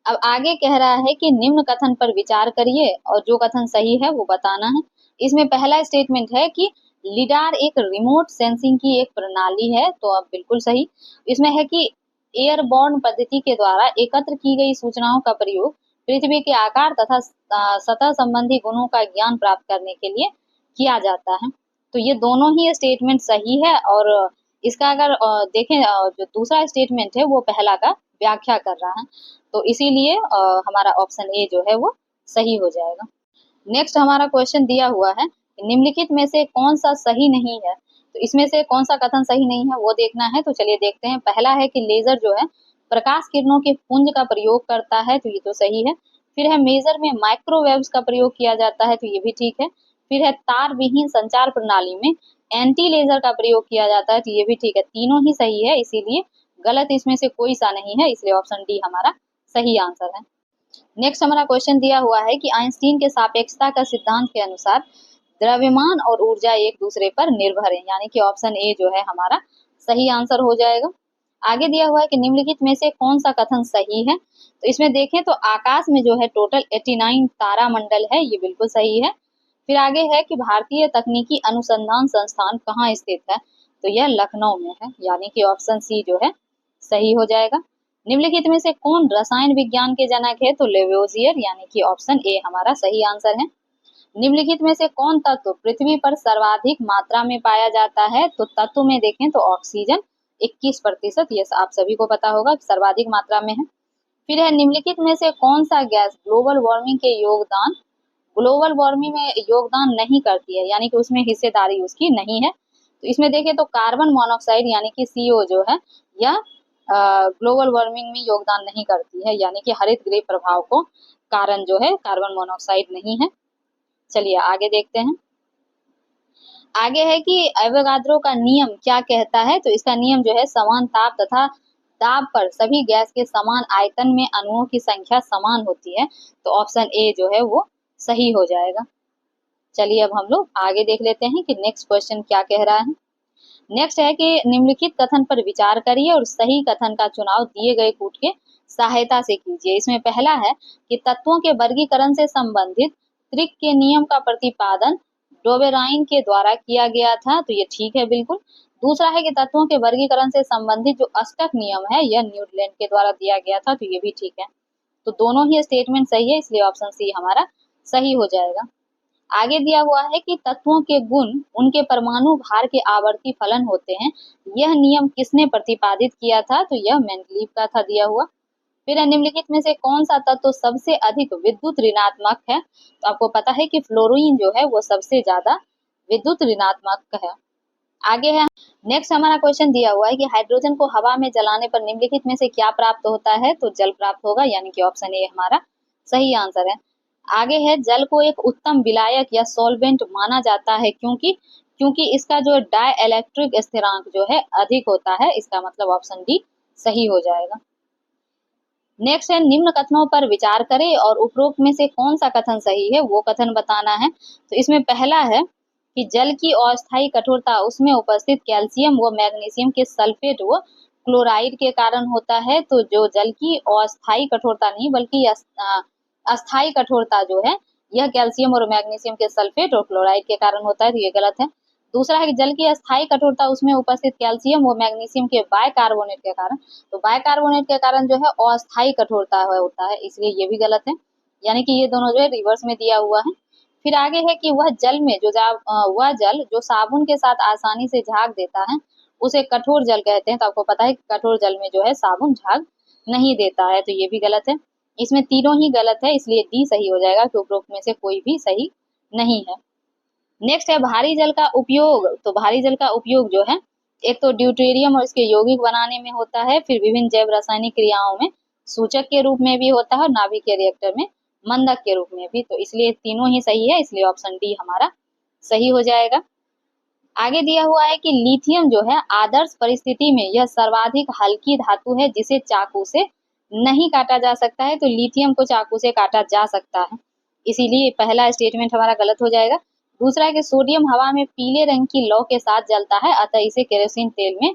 अब आगे कह रहा है कि निम्न कथन पर विचार करिए और जो कथन सही है वो बताना है। इसमें पहला स्टेटमेंट है कि लिडार एक रिमोट सेंसिंग की एक प्रणाली है, तो अब बिल्कुल सही। इसमें है कि एयरबॉर्न पद्धति के द्वारा एकत्र की गई सूचनाओं का प्रयोग पृथ्वी के आकार तथा सतह संबंधी गुणों का ज्ञान प्राप्त करने के लिए किया जाता है। तो ये दोनों ही स्टेटमेंट सही है। और इसका अगर देखें जो दूसरा स्टेटमेंट है वो पहला का व्याख्या कर रहा है, तो इसीलिए हमारा ऑप्शन ए जो है वो सही हो जाएगा। नेक्स्ट हमारा क्वेश्चन दिया हुआ है, निम्नलिखित में से कौन सा सही नहीं है। तो इसमें से कौन सा कथन सही नहीं है वो देखना है। तो चलिए देखते हैं। पहला है कि लेजर जो है प्रकाश किरणों के पुंज का प्रयोग करता है, तो ये तो सही है। फिर है मेजर में माइक्रोवेव्स का प्रयोग किया जाता है, तो ये भी ठीक है। फिर है तार विहीन संचार प्रणाली में एंटी लेजर का प्रयोग किया जाता है, तो ये भी ठीक है। तीनों ही सही है, इसीलिए गलत इसमें से कोई सा नहीं है, इसलिए ऑप्शन डी हमारा सही आंसर है। नेक्स्ट हमारा क्वेश्चन दिया हुआ है कि आइंस्टीन के सापेक्षता का सिद्धांत के अनुसार द्रव्यमान और ऊर्जा एक दूसरे पर निर्भर है, यानी कि ऑप्शन ए जो है हमारा सही आंसर हो जाएगा। आगे दिया हुआ है कि निम्नलिखित में से कौन सा कथन सही है, तो इसमें देखें तो आकाश में जो है टोटल 89 तारामंडल है, ये बिल्कुल सही है। फिर आगे है कि भारतीय तकनीकी अनुसंधान संस्थान कहाँ स्थित है, तो यह लखनऊ में है, यानी कि ऑप्शन सी जो है सही हो जाएगा। निम्नलिखित में से कौन रसायन विज्ञान के जनक है, तो लेवोजियर, यानी कि ऑप्शन ए हमारा सही आंसर है। निम्नलिखित में से कौन तत्व पृथ्वी पर सर्वाधिक मात्रा में पाया जाता है, तो तत्व में देखें तो ऑक्सीजन 21%, ये आप सभी को पता होगा कि सर्वाधिक मात्रा में है। फिर है निम्नलिखित में से कौन सा गैस ग्लोबल वार्मिंग में योगदान नहीं करती है, यानी कि उसमें हिस्सेदारी उसकी नहीं है। तो इसमें देखें तो कार्बन मोनोऑक्साइड यानी कि CO जो है यह ग्लोबल वार्मिंग में योगदान नहीं करती है, यानी कि हरित गृह प्रभाव को कारण जो है कार्बन मोनोऑक्साइड नहीं है। चलिए आगे देखते हैं। आगे है कि एवोगाद्रो का नियम क्या कहता है, तो इसका नियम जो है समान ताप तथा दाब पर सभी गैस के समान आयतन में अणुओं की संख्या समान होती है, तो ऑप्शन ए जो है वो सही हो जाएगा। चलिए अब हम लोग आगे देख लेते हैं कि नेक्स्ट क्वेश्चन क्या कह रहा है। नेक्स्ट है कि निम्नलिखित कथन पर विचार करिए और सही कथन का चुनाव दिए गए कूट के सहायता से कीजिए। इसमें पहला है कि तत्वों के वर्गीकरण से संबंधित त्रिक के नियम का प्रतिपादन डोबेराइन के द्वारा किया गया था, तो ये ठीक है बिल्कुल। दूसरा है कि तत्वों के वर्गीकरण से संबंधित जो अष्टक नियम है यह न्यूटन के द्वारा दिया गया था, तो ये भी ठीक है। तो दोनों ही स्टेटमेंट सही है, इसलिए ऑप्शन सी हमारा सही हो जाएगा। आगे दिया हुआ है कि तत्वों के गुण उनके परमाणु भार के आवर्ती फलन होते हैं, यह नियम किसने प्रतिपादित किया था, तो यह मेंडलीव का था दिया हुआ। फिर निम्नलिखित में से कौन सा तत्व सबसे अधिक विद्युत ऋणात्मक है, तो आपको पता है कि फ्लोरीन जो है वो सबसे ज्यादा विद्युत ऋणात्मक है। आगे है नेक्स्ट हमारा क्वेश्चन दिया हुआ है कि हाइड्रोजन को हवा में जलाने पर निम्नलिखित में से क्या प्राप्त होता है, तो जल प्राप्त होगा, यानी कि ऑप्शन ए हमारा सही आंसर है। आगे है जल को एक उत्तम विलायक या सॉल्वेंट माना जाता है क्योंकि इसका जो डाइइलेक्ट्रिक स्थिरांक जो है अधिक होता है, इसका मतलब ऑप्शन डी सही हो जाएगा। नेक्स्ट है निम्न कथनों पर विचार करें और उपरोक्त में से कौन सा कथन सही है वो कथन बताना है। तो इसमें पहला है कि जल की अस्थायी कठोरता उसमें उपस्थित कैल्शियम व मैग्नीशियम के सल्फेट व क्लोराइड के कारण होता है, तो जो जल की अस्थायी कठोरता नहीं बल्कि अस्थायी कठोरता जो है यह कैल्शियम और मैग्नीशियम के सल्फेट और क्लोराइड के कारण होता है, तो ये गलत है। दूसरा है कि जल की अस्थायी कठोरता उसमें उपस्थित कैल्शियम व मैग्नीशियम के बाइकार्बोनेट के कारण, तो बाइकार्बोनेट के कारण जो है अस्थायी कठोरता होता है, इसलिए ये भी गलत है, यानी कि ये दोनों जो है रिवर्स में दिया हुआ है। फिर आगे है कि वह जल जो साबुन के साथ आसानी से झाग देता है उसे कठोर जल कहते हैं, तो आपको पता है कि कठोर जल में जो है साबुन झाग नहीं देता है, तो ये भी गलत है। इसमें तीनों ही गलत है, इसलिए डी सही हो जाएगा कि उपरोक्त में से कोई भी सही नहीं है। नेक्स्ट है भारी जल का उपयोग, तो भारी जल का उपयोग जो है एक तो ड्यूटेरियम और इसके यौगिक बनाने में होता है, फिर विभिन्न जैव रासायनिक क्रियाओं में सूचक के रूप में भी होता है और नाभिकीय रिएक्टर में मंदक के रूप में भी, तो इसलिए तीनों ही सही है, इसलिए ऑप्शन डी हमारा सही हो जाएगा। आगे दिया हुआ है कि लिथियम जो है आदर्श परिस्थिति में यह सर्वाधिक हल्की धातु है जिसे चाकू से नहीं काटा जा सकता है, तो लिथियम को चाकू से काटा जा सकता है, इसीलिए पहला स्टेटमेंट हमारा गलत हो जाएगा। दूसरा है कि सोडियम हवा में पीले रंग की लौ के साथ जलता है, अतः इसे केरोसिन तेल में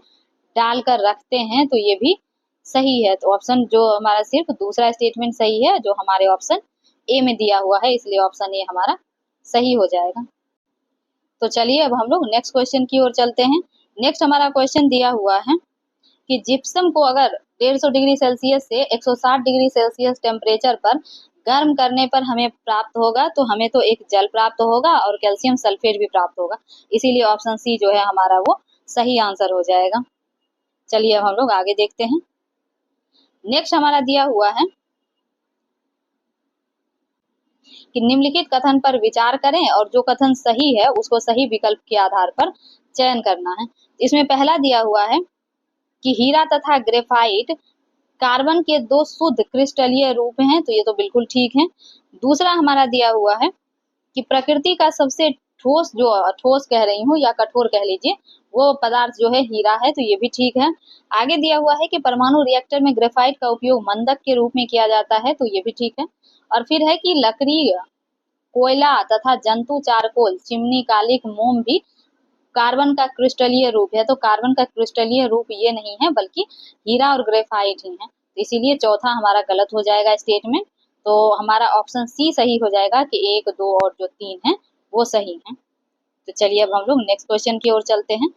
डालकर रखते हैं, तो ये भी सही है। तो ऑप्शन जो हमारा सिर्फ दूसरा स्टेटमेंट सही है जो हमारे ऑप्शन ए में दिया हुआ है, इसलिए ऑप्शन ए हमारा सही हो जाएगा। तो चलिए अब हम लोग नेक्स्ट क्वेश्चन की ओर चलते हैं। नेक्स्ट हमारा क्वेश्चन दिया हुआ है कि जिप्सम को अगर 150 डिग्री सेल्सियस से 160 डिग्री सेल्सियस टेम्परेचर पर गर्म करने पर हमें प्राप्त होगा, तो हमें तो एक जल प्राप्त होगा और कैल्शियम सल्फेट भी प्राप्त होगा, इसीलिए ऑप्शन सी जो है हमारा वो सही आंसर हो जाएगा। चलिए अब हम लोग आगे देखते हैं। नेक्स्ट हमारा दिया हुआ है कि निम्नलिखित कथन पर विचार करें और जो कथन सही है उसको सही विकल्प के आधार पर चयन करना है। इसमें पहला दिया हुआ है कि हीरा तथा ग्रेफाइट कार्बन के दो शुद्ध क्रिस्टलीय रूप हैं, तो ये तो बिल्कुल ठीक है। दूसरा हमारा दिया हुआ है कि प्रकृति का सबसे ठोस कह रही हूँ या कठोर कह लीजिए वो पदार्थ जो है हीरा है, तो ये भी ठीक है। आगे दिया हुआ है कि परमाणु रिएक्टर में ग्रेफाइट का उपयोग मंदक के रूप में किया जाता है, तो ये भी ठीक है। और फिर है कि लकड़ी, कोयला तथा जंतु चारकोल, चिमनी, कालिख, मोम भी कार्बन का क्रिस्टलीय रूप है। तो कार्बन का क्रिस्टलीय रूप ये नहीं है, बल्कि हीरा और ग्रेफाइट ही है। तो इसीलिए चौथा हमारा गलत हो जाएगा स्टेटमेंट। तो हमारा ऑप्शन सी सही हो जाएगा कि 1, 2 और जो 3 है वो सही है। तो चलिए अब हम लोग नेक्स्ट क्वेश्चन की ओर चलते हैं।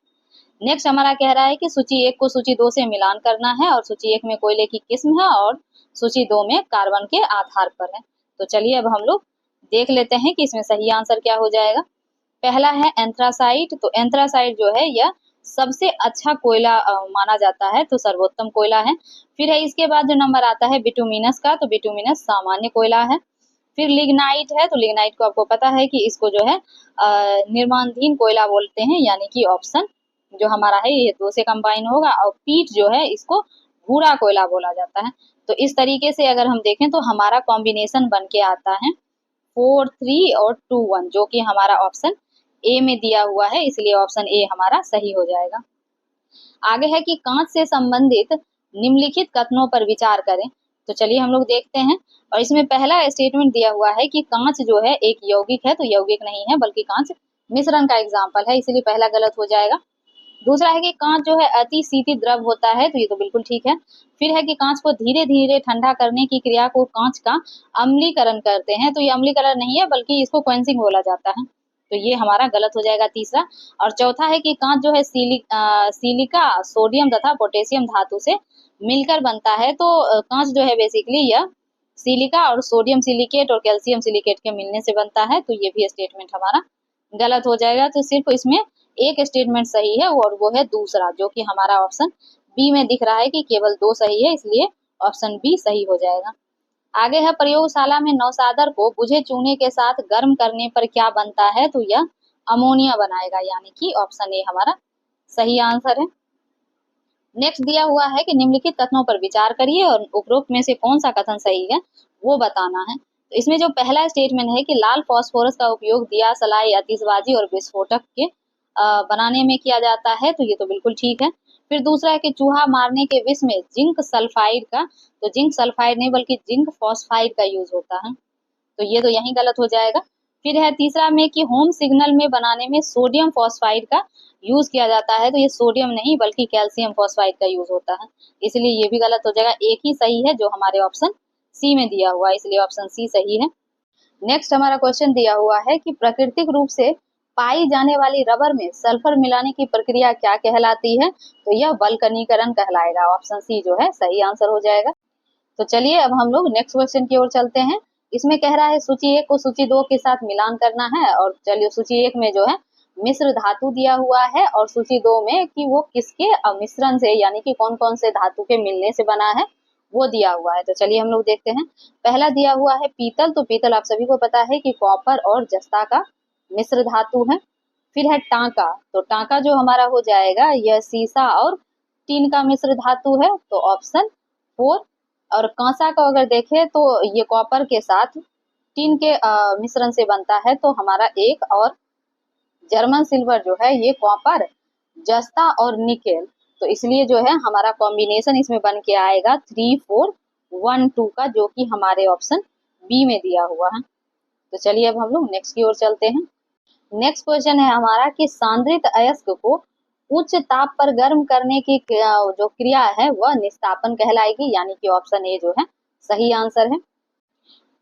नेक्स्ट हमारा कह रहा है कि सूची 1 को सूची 2 से मिलान करना है, और सूची 1 में कोयले की किस्म है और सूची 2 में कार्बन के आधार पर है। तो चलिए अब हम लोग देख लेते हैं कि इसमें सही आंसर क्या हो जाएगा। पहला है एंथ्रासाइट। तो एंथ्रासाइट जो है यह सबसे अच्छा कोयला माना जाता है, तो सर्वोत्तम कोयला है। फिर है इसके बाद जो नंबर आता है बिटुमिनस का, तो बिटुमिनस सामान्य कोयला है। फिर लिग्नाइट है, तो लिग्नाइट को आपको पता है कि इसको जो है निर्माणधीन कोयला बोलते हैं, यानी कि ऑप्शन जो हमारा है ये 2 से कंबाइन होगा। और पीट जो है इसको भूरा कोयला बोला जाता है। तो इस तरीके से अगर हम देखें तो हमारा कॉम्बिनेशन बन के आता है 4, 3 और 2, 1, जो कि हमारा ऑप्शन ए में दिया हुआ है, इसलिए ऑप्शन ए हमारा सही हो जाएगा। आगे है कि कांच से संबंधित निम्नलिखित कथनों पर विचार करें। तो चलिए हम लोग देखते हैं। और इसमें पहला स्टेटमेंट दिया हुआ है कि कांच जो है एक यौगिक है, तो यौगिक नहीं है बल्कि कांच मिश्रण का एग्जाम्पल है, इसलिए पहला गलत हो जाएगा। दूसरा है कि कांच जो है अति शीतल द्रव होता है, तो ये तो बिल्कुल ठीक है। फिर है कि कांच को धीरे धीरे ठंडा करने की क्रिया को कांच का अम्लीकरण करते हैं, तो ये अम्लीकरण नहीं है बल्कि इसको क्वेंसिंग बोला जाता है, तो ये हमारा गलत हो जाएगा तीसरा। और चौथा है कि कांच जो है सिलिका, सोडियम तथा पोटेशियम धातु से मिलकर बनता है। तो कांच जो है बेसिकली यह सिलिका और सोडियम सिलिकेट और कैल्शियम सिलिकेट के मिलने से बनता है, तो ये भी स्टेटमेंट हमारा गलत हो जाएगा। तो सिर्फ इसमें एक स्टेटमेंट सही है और वो है दूसरा, जो कि हमारा ऑप्शन बी में दिख रहा है कि केवल 2 सही है, इसलिए ऑप्शन बी सही हो जाएगा। आगे है प्रयोगशाला में नौसादर को बुझे चूने के साथ गर्म करने पर क्या बनता है, तो यह अमोनिया बनाएगा, यानी कि ऑप्शन ए हमारा सही आंसर है। नेक्स्ट दिया हुआ है कि निम्नलिखित कथनों पर विचार करिए और उपरोक्त में से कौन सा कथन सही है वो बताना है। तो इसमें जो पहला स्टेटमेंट है कि लाल फास्फोरस का उपयोग दिया, सलाई, आतिशबाजी और विस्फोटक के बनाने में किया जाता है, तो ये तो बिल्कुल ठीक है। फिर दूसरा है कि चूहा मारने के विष में जिंक सल्फाइड का, तो जिंक सल्फाइड नहीं बल्कि जिंक फॉस्फाइड का यूज होता है, तो ये तो यही गलत हो जाएगा। फिर है तीसरा में कि होम सिग्नल में बनाने में सोडियम फॉस्फाइड का यूज किया जाता है, तो ये सोडियम नहीं बल्कि कैल्शियम फॉस्फाइड का यूज होता है, इसलिए ये भी गलत हो जाएगा। एक ही सही है जो हमारे ऑप्शन सी में दिया हुआ है, इसलिए ऑप्शन सी सही है। नेक्स्ट हमारा क्वेश्चन दिया हुआ है कि प्राकृतिक रूप से पाई जाने वाली रबर में सल्फर मिलाने की प्रक्रिया क्या कहलाती है, तो यह वल्कनीकरण कहलाएगा, ऑप्शन सी जो है सही आंसर हो जाएगा। तो चलिए अब हम लोग नेक्स्ट क्वेश्चन की ओर चलते हैं। इसमें कह रहा है सूची 1 को सूची 2 के साथ मिलान करना है, और चलिए सूची 1 में जो है मिश्र धातु दिया हुआ है, और सूची 2 में कि वो किसके मिश्रण से, यानी कि कौन कौन से धातु के मिलने से बना है वो दिया हुआ है। तो चलिए हम लोग देखते हैं। पहला दिया हुआ है पीतल। तो पीतल आप सभी को पता है कि कॉपर और जस्ता का मिश्र धातु है। फिर है टांका। तो टांका जो हमारा हो जाएगा यह सीसा और टीन का मिश्र धातु है, तो ऑप्शन 4। और कांसा को अगर देखें तो ये कॉपर के साथ टीन के मिश्रण से बनता है, तो हमारा 1। और जर्मन सिल्वर जो है ये कॉपर, जस्ता और निकेल, तो इसलिए जो है हमारा कॉम्बिनेशन इसमें बन के आएगा 3, 4, 1, 2 का, जो कि हमारे ऑप्शन बी में दिया हुआ है। तो चलिए अब हम लोग नेक्स्ट की ओर चलते हैं। नेक्स्ट क्वेश्चन है हमारा कि सांद्रित अयस्क को उच्च ताप पर गर्म करने की जो क्रिया है वह निस्तापन कहलाएगी, यानी कि ऑप्शन ए जो है सही आंसर है।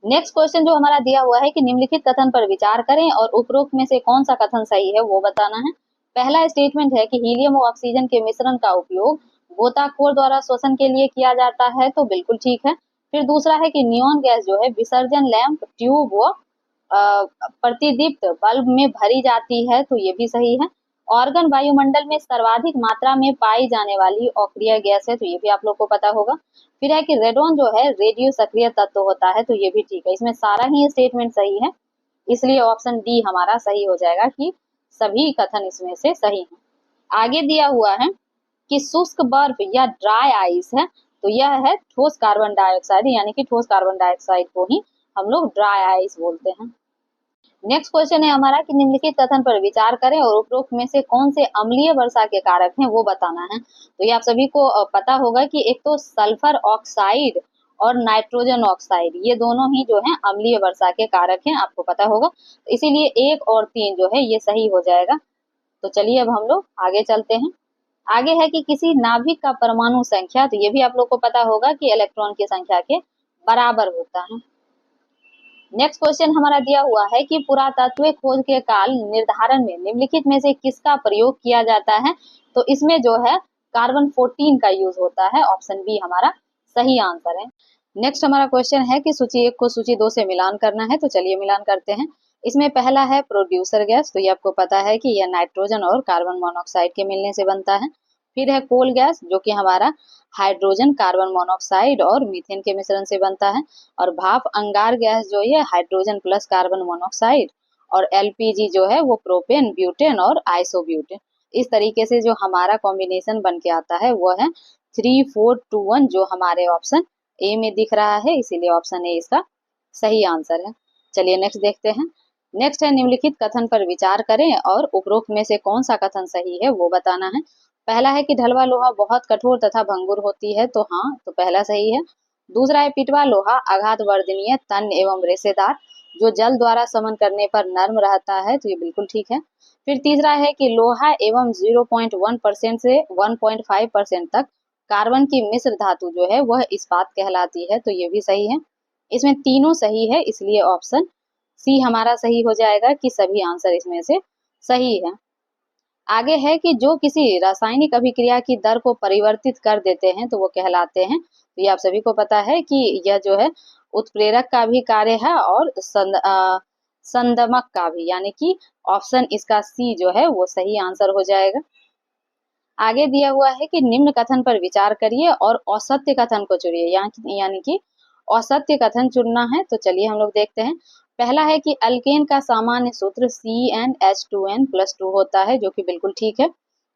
नेक्स्ट क्वेश्चन जो हमारा दिया हुआ है कि निम्नलिखित कथन पर विचार करें और उपरोक्त में से कौन सा कथन सही है वो बताना है। पहला स्टेटमेंट है कि हीलियम और ऑक्सीजन के मिश्रण का उपयोग गोताखोर द्वारा श्वसन के लिए किया जाता है, तो बिल्कुल ठीक है। फिर दूसरा है कि नियॉन गैस जो है विसर्जन लैंप, ट्यूब व प्रतिदीप्त बल्ब में भरी जाती है, तो ये भी सही है। ऑर्गन वायुमंडल में सर्वाधिक मात्रा में पाई जाने वाली अक्रिय गैस है, तो ये भी आप लोग को पता होगा। फिर है कि रेडॉन जो है रेडियो सक्रिय तत्व होता है, तो ये भी ठीक है। इसमें सारा ही स्टेटमेंट सही है, इसलिए ऑप्शन डी हमारा सही हो जाएगा कि सभी कथन इसमें से सही है। आगे दिया हुआ है कि शुष्क बर्फ या ड्राई आइस है, तो यह है ठोस कार्बन डाइऑक्साइड, यानी कि ठोस कार्बन डाइऑक्साइड को ही हम लोग ड्राई आइस बोलते हैं। नेक्स्ट क्वेश्चन है हमारा कि निम्नलिखित कथन पर विचार करें और उपरोक्त में से कौन से अम्लीय वर्षा के कारक हैं वो बताना है। तो ये आप सभी को पता होगा कि एक तो सल्फर ऑक्साइड और नाइट्रोजन ऑक्साइड, ये दोनों ही जो है अम्लीय वर्षा के कारक हैं, आपको पता होगा। तो इसीलिए 1 और 3 जो है ये सही हो जाएगा। तो चलिए अब हम लोग आगे चलते हैं। आगे है कि किसी नाभिक का परमाणु संख्या, तो ये भी आप लोग को पता होगा कि इलेक्ट्रॉन की संख्या के बराबर होता है। नेक्स्ट क्वेश्चन हमारा दिया हुआ है कि पुरातत्व खोज के काल निर्धारण में निम्नलिखित में से किसका प्रयोग किया जाता है। तो इसमें जो है कार्बन 14 का यूज होता है, ऑप्शन बी हमारा सही आंसर है। नेक्स्ट हमारा क्वेश्चन है कि सूची 1 को सूची 2 से मिलान करना है। तो चलिए मिलान करते हैं। इसमें पहला है प्रोड्यूसर गैस, तो ये आपको पता है कि यह नाइट्रोजन और कार्बन मोनोऑक्साइड के मिलने से बनता है। फिर है कोल गैस, जो कि हमारा हाइड्रोजन, कार्बन मोनोऑक्साइड और मीथेन के मिश्रण से बनता है। और भाप अंगार गैस जो है हाइड्रोजन प्लस कार्बन मोनोऑक्साइड, और एलपीजी जो है वो प्रोपेन, ब्यूटेन और आइसोब्यूटेन। इस तरीके से जो हमारा कॉम्बिनेशन बन के आता है वो है 3, 4, 2, 1, जो हमारे ऑप्शन ए में दिख रहा है, इसीलिए ऑप्शन ए इसका सही आंसर है। चलिए नेक्स्ट देखते हैं। नेक्स्ट है निम्नलिखित कथन पर विचार करें और उपरोक्त में से कौन सा कथन सही है वो बताना है। पहला है कि ढलवा लोहा बहुत कठोर तथा भंगुर होती है, तो हाँ, तो पहला सही है। दूसरा है पिटवा लोहा आघात वर्धनीय, तन्य एवं रेशेदार, जो जल द्वारा समन करने पर नर्म रहता है, तो ये बिल्कुल ठीक है। फिर तीसरा है कि लोहा एवं 0.1% से 1.5% तक कार्बन की मिश्र धातु जो है वह इस्पात कहलाती है, तो ये भी सही है। इसमें तीनों सही है, इसलिए ऑप्शन सी हमारा सही हो जाएगा कि सभी आंसर इसमें से सही है। आगे है कि जो किसी रासायनिक अभिक्रिया की दर को परिवर्तित कर देते हैं तो वो कहलाते हैं। तो ये आप सभी को पता है कि यह जो है उत्प्रेरक का भी कार्य है और संदमक का भी, यानी कि ऑप्शन इसका सी जो है वो सही आंसर हो जाएगा। आगे दिया हुआ है कि निम्न कथन पर विचार करिए और असत्य कथन को चुनिए, यानी कि असत्य कथन चुनना है। तो चलिए हम लोग देखते हैं। पहला है कि अल्केन का सामान्य सूत्र CnH2n+2 होता है, जो कि बिल्कुल ठीक है।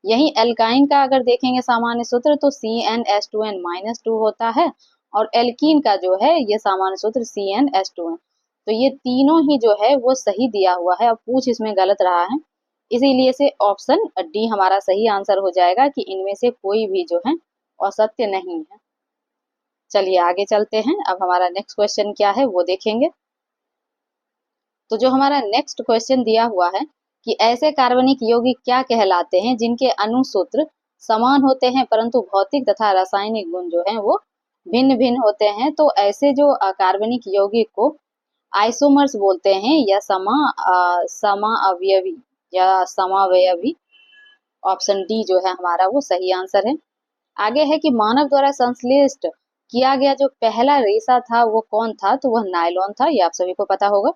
यही एल्काइन का अगर देखेंगे सामान्य सूत्र तो CnH2n-2 होता है, और एल्कीन का जो है ये सामान्य सूत्र CnH2n। तो ये तीनों ही जो है वो सही दिया हुआ है, अब पूछ इसमें गलत रहा है, इसीलिए से ऑप्शन डी हमारा सही आंसर हो जाएगा कि इनमें से कोई भी जो है असत्य नहीं है। चलिए आगे चलते हैं। अब हमारा नेक्स्ट क्वेश्चन क्या है वो देखेंगे। तो जो हमारा नेक्स्ट क्वेश्चन दिया हुआ है कि ऐसे कार्बनिक यौगिक क्या कहलाते हैं जिनके अणु सूत्र समान होते हैं परंतु भौतिक तथा रासायनिक गुण जो है वो भिन्न भिन्न होते हैं। तो ऐसे जो कार्बनिक यौगिक को आइसोमर्स बोलते हैं, या समाअवयवी या समावयवी। ऑप्शन डी जो है हमारा वो सही आंसर है। आगे है कि मानव द्वारा संश्लेषित किया गया जो पहला रेशा था वो कौन था, तो वह नायलॉन था, ये आप सभी को पता होगा।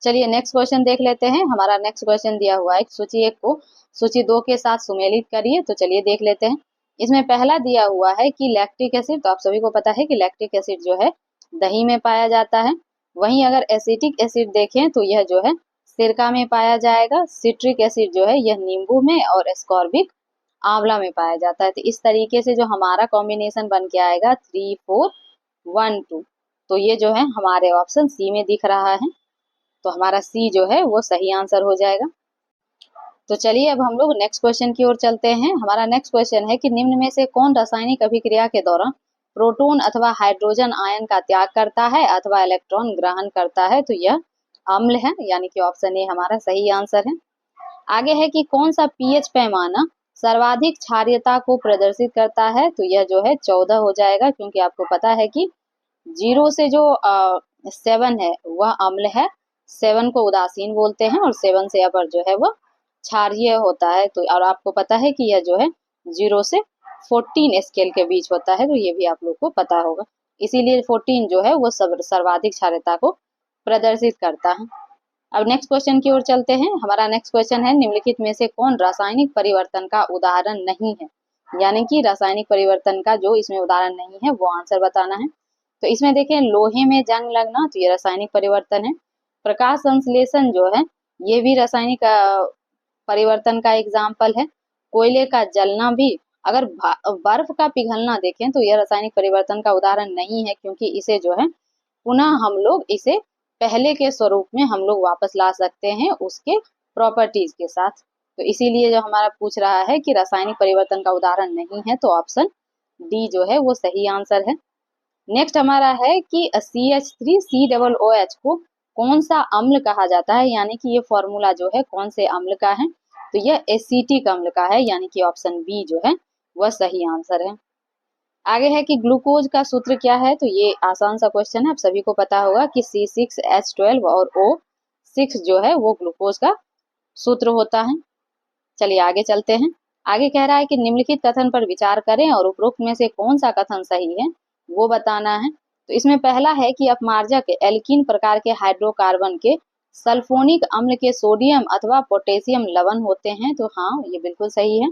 चलिए नेक्स्ट क्वेश्चन देख लेते हैं। हमारा नेक्स्ट क्वेश्चन दिया हुआ है सूची 1 को सूची 2 के साथ सुमेलित करिए। तो चलिए देख लेते हैं। इसमें पहला दिया हुआ है कि लैक्टिक एसिड, तो आप सभी को पता है कि लैक्टिक एसिड जो है दही में पाया जाता है। वहीं अगर एसिटिक एसिड देखें तो यह जो है सिरका में पाया जाएगा। सिट्रिक एसिड जो है यह नींबू में, और एस्कॉर्बिक आंवला में पाया जाता है। तो इस तरीके से जो हमारा कॉम्बिनेशन बन के आएगा 3, 4, 1, 2, तो ये जो है हमारे ऑप्शन सी में दिख रहा है, तो हमारा सी जो है वो सही आंसर हो जाएगा। तो चलिए अब हम लोग नेक्स्ट क्वेश्चन की ओर चलते हैं। हमारा नेक्स्ट क्वेश्चन है कि निम्न में से कौन रासायनिक अभिक्रिया के दौरान प्रोटॉन अथवा हाइड्रोजन आयन का त्याग करता है अथवा इलेक्ट्रॉन ग्रहण करता है, तो यह अम्ल है, यानी कि ऑप्शन ए हमारा सही आंसर है। आगे है कि कौन सा पीएच पैमाना सर्वाधिक क्षारीयता को प्रदर्शित करता है, तो यह जो है 14 हो जाएगा, क्योंकि आपको पता है कि 0 से जो 7 है वह अम्ल है, 7 को उदासीन बोलते हैं, और 7 से अपर जो है वह क्षारीय होता है। तो और आपको पता है कि यह जो है 0 से 14 स्केल के बीच होता है, तो ये भी आप लोग को पता होगा, इसीलिए 14 जो है वो सर्वाधिक क्षारीयता को प्रदर्शित करता है। अब नेक्स्ट क्वेश्चन की ओर चलते हैं। हमारा नेक्स्ट क्वेश्चन है निम्नलिखित में से कौन रासायनिक परिवर्तन का उदाहरण नहीं है, यानी कि रासायनिक परिवर्तन का जो इसमें उदाहरण नहीं है वो आंसर बताना है। तो इसमें देखें लोहे में जंग लगना, तो ये रासायनिक परिवर्तन है। प्रकाश संश्लेषण जो है ये भी रासायनिक परिवर्तन का एग्जाम्पल है। कोयले का जलना भी, अगर बर्फ का पिघलना देखें तो यह रासायनिक परिवर्तन का उदाहरण नहीं है, क्योंकि इसे जो है पुनः हम लोग इसे पहले के स्वरूप में हम लोग वापस ला सकते हैं उसके प्रॉपर्टीज के साथ। तो इसीलिए जो हमारा पूछ रहा है कि रासायनिक परिवर्तन का उदाहरण नहीं है, तो ऑप्शन डी जो है वो सही आंसर है। नेक्स्ट हमारा है कि CH3COOH को कौन सा अम्ल कहा जाता है, यानी कि ये फॉर्मूला जो है कौन से अम्ल का है, तो यह एसिटिक अम्ल का है, यानी कि ऑप्शन बी जो है वह सही आंसर है। आगे है कि ग्लूकोज का सूत्र क्या है, तो ये आसान सा क्वेश्चन है, आप सभी को पता होगा कि C6H12 और O6 जो है वो ग्लूकोज का सूत्र होता है। चलिए आगे चलते हैं। आगे कह रहा है कि निम्नलिखित कथन पर विचार करें और उपरोक्त में से कौन सा कथन सही है वो बताना है। तो इसमें पहला है कि अपमार्जक एल्कीन प्रकार के हाइड्रोकार्बन के सल्फोनिक अम्ल के सोडियम अथवा पोटेशियम लवण होते हैं, तो हाँ ये बिल्कुल सही है।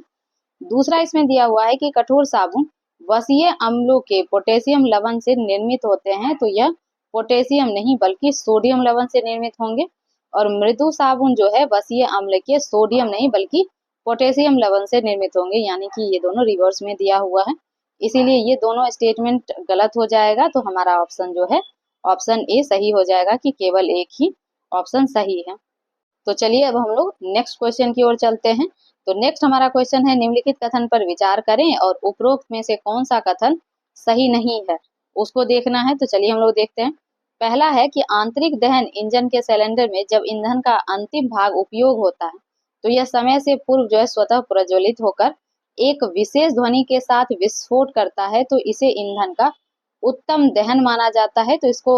दूसरा इसमें दिया हुआ है कि कठोर साबुन वसीय अम्लों के पोटेशियम लवण से निर्मित होते हैं, तो यह पोटेशियम नहीं बल्कि सोडियम लवण से निर्मित होंगे। और मृदु साबुन जो है वसीय अम्ल के सोडियम नहीं बल्कि पोटेशियम लवण से निर्मित होंगे, यानी कि ये दोनों रिवर्स में दिया हुआ है, इसीलिए ये दोनों स्टेटमेंट गलत हो जाएगा। तो हमारा ऑप्शन जो है ऑप्शन ए सही हो जाएगा कि केवल एक ही ऑप्शन सही है। तो चलिए अब हम लोग नेक्स्ट क्वेश्चन की ओर चलते हैं। तो नेक्स्ट हमारा क्वेश्चन है निम्नलिखित कथन पर विचार करें और उपरोक्त में से कौन सा कथन सही नहीं है उसको देखना है। तो चलिए हम लोग देखते हैं। पहला है कि आंतरिक दहन इंजन के सिलेंडर में जब ईंधन का अंतिम भाग उपयोग होता है तो यह समय से पूर्व जो है स्वतः प्रज्वलित होकर एक विशेष ध्वनि के साथ विस्फोट करता है, तो इसे ईंधन का उत्तम दहन माना जाता है। तो इसको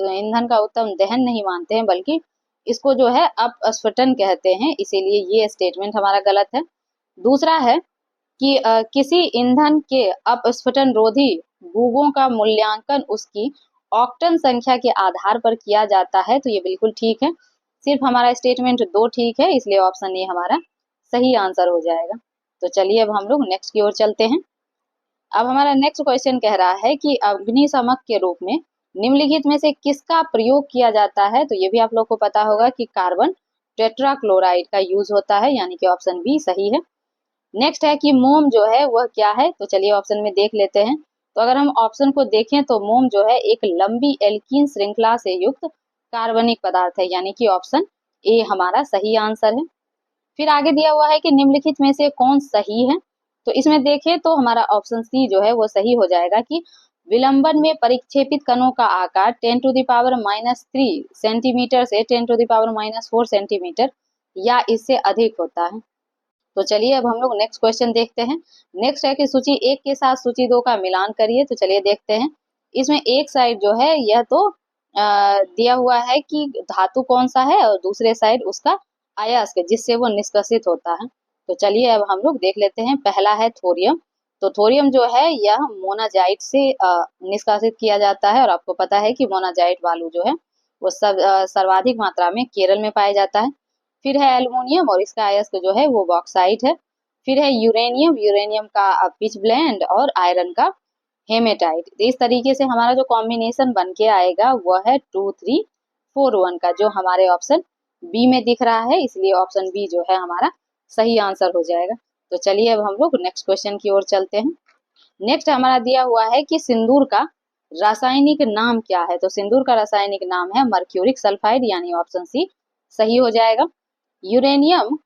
ईंधन का उत्तम दहन नहीं मानते हैं बल्कि इसको जो है अपस्फुटन कहते हैं, इसीलिए ये स्टेटमेंट हमारा गलत है। दूसरा है कि किसी ईंधन के अपस्फुटन रोधी बुगों का मूल्यांकन उसकी ऑक्टन संख्या के आधार पर किया जाता है, तो ये बिल्कुल ठीक है। सिर्फ हमारा स्टेटमेंट दो ठीक है, इसलिए ऑप्शन ए हमारा सही आंसर हो जाएगा। तो चलिए अब हम लोग नेक्स्ट की ओर चलते हैं। अब हमारा नेक्स्ट क्वेश्चन कह रहा है कि अग्निशमक के रूप में निम्नलिखित में से किसका प्रयोग किया जाता है, तो ये भी आप लोग को पता होगा कि कार्बन टेट्राक्लोराइड का यूज होता है, यानी कि ऑप्शन बी सही है। नेक्स्ट है कि मोम जो है वह क्या है, तो चलिए ऑप्शन में देख लेते हैं। तो अगर हम ऑप्शन को देखें तो मोम जो है एक लंबी एल्कीन श्रृंखला से युक्त कार्बनिक पदार्थ है, यानी कि ऑप्शन ए हमारा सही आंसर है। फिर आगे दिया हुआ है कि निम्नलिखित में से कौन सही है, तो इसमें देखें तो हमारा ऑप्शन सी जो है वो सही हो जाएगा कि विलंबन में परिक्षेपित कणों का आकार 10⁻³ सेंटीमीटर से 10⁻⁴ सेंटीमीटर या इससे अधिक होता है। तो चलिए अब हम लोग नेक्स्ट क्वेश्चन देखते हैं। नेक्स्ट है कि सूची 1 के साथ सूची 2 का मिलान करिए। तो चलिए देखते हैं। इसमें एक साइड जो है यह तो दिया हुआ है कि धातु कौन सा है और दूसरे साइड उसका अयस्क जिससे वो निष्कासित होता है। तो चलिए अब हम लोग देख लेते हैं। पहला है थोरियम। तो थोरियम जो है यह मोनाजाइट से निष्कासित किया जाता है और आपको पता है कि मोनाजाइट बालू जो है वो सर्वाधिक मात्रा में केरल में पाया जाता है। फिर है एल्युमिनियम और इसका अयस्क जो है वो बॉक्साइट है। फिर है यूरेनियम, यूरेनियम का पिच ब्लेंड और आयरन का हेमेटाइट। इस तरीके से हमारा जो कॉम्बिनेशन बन के आएगा वह है 2, 3, 4, 1 का, जो हमारे ऑप्शन बी में दिख रहा है, इसलिए ऑप्शन बी जो है हमारा सही आंसर हो जाएगा। तो चलिए अब हम लोग नेक्स्ट क्वेश्चन की ओर चलते हैं। नेक्स्ट हमारा दिया हुआ है कि सिंदूर का रासायनिक नाम क्या है। तो सिंदूर का रासायनिक नाम है मर्क्यूरिक सल्फाइड, यानी ऑप्शन सी सही हो जाएगा। यूरेनियम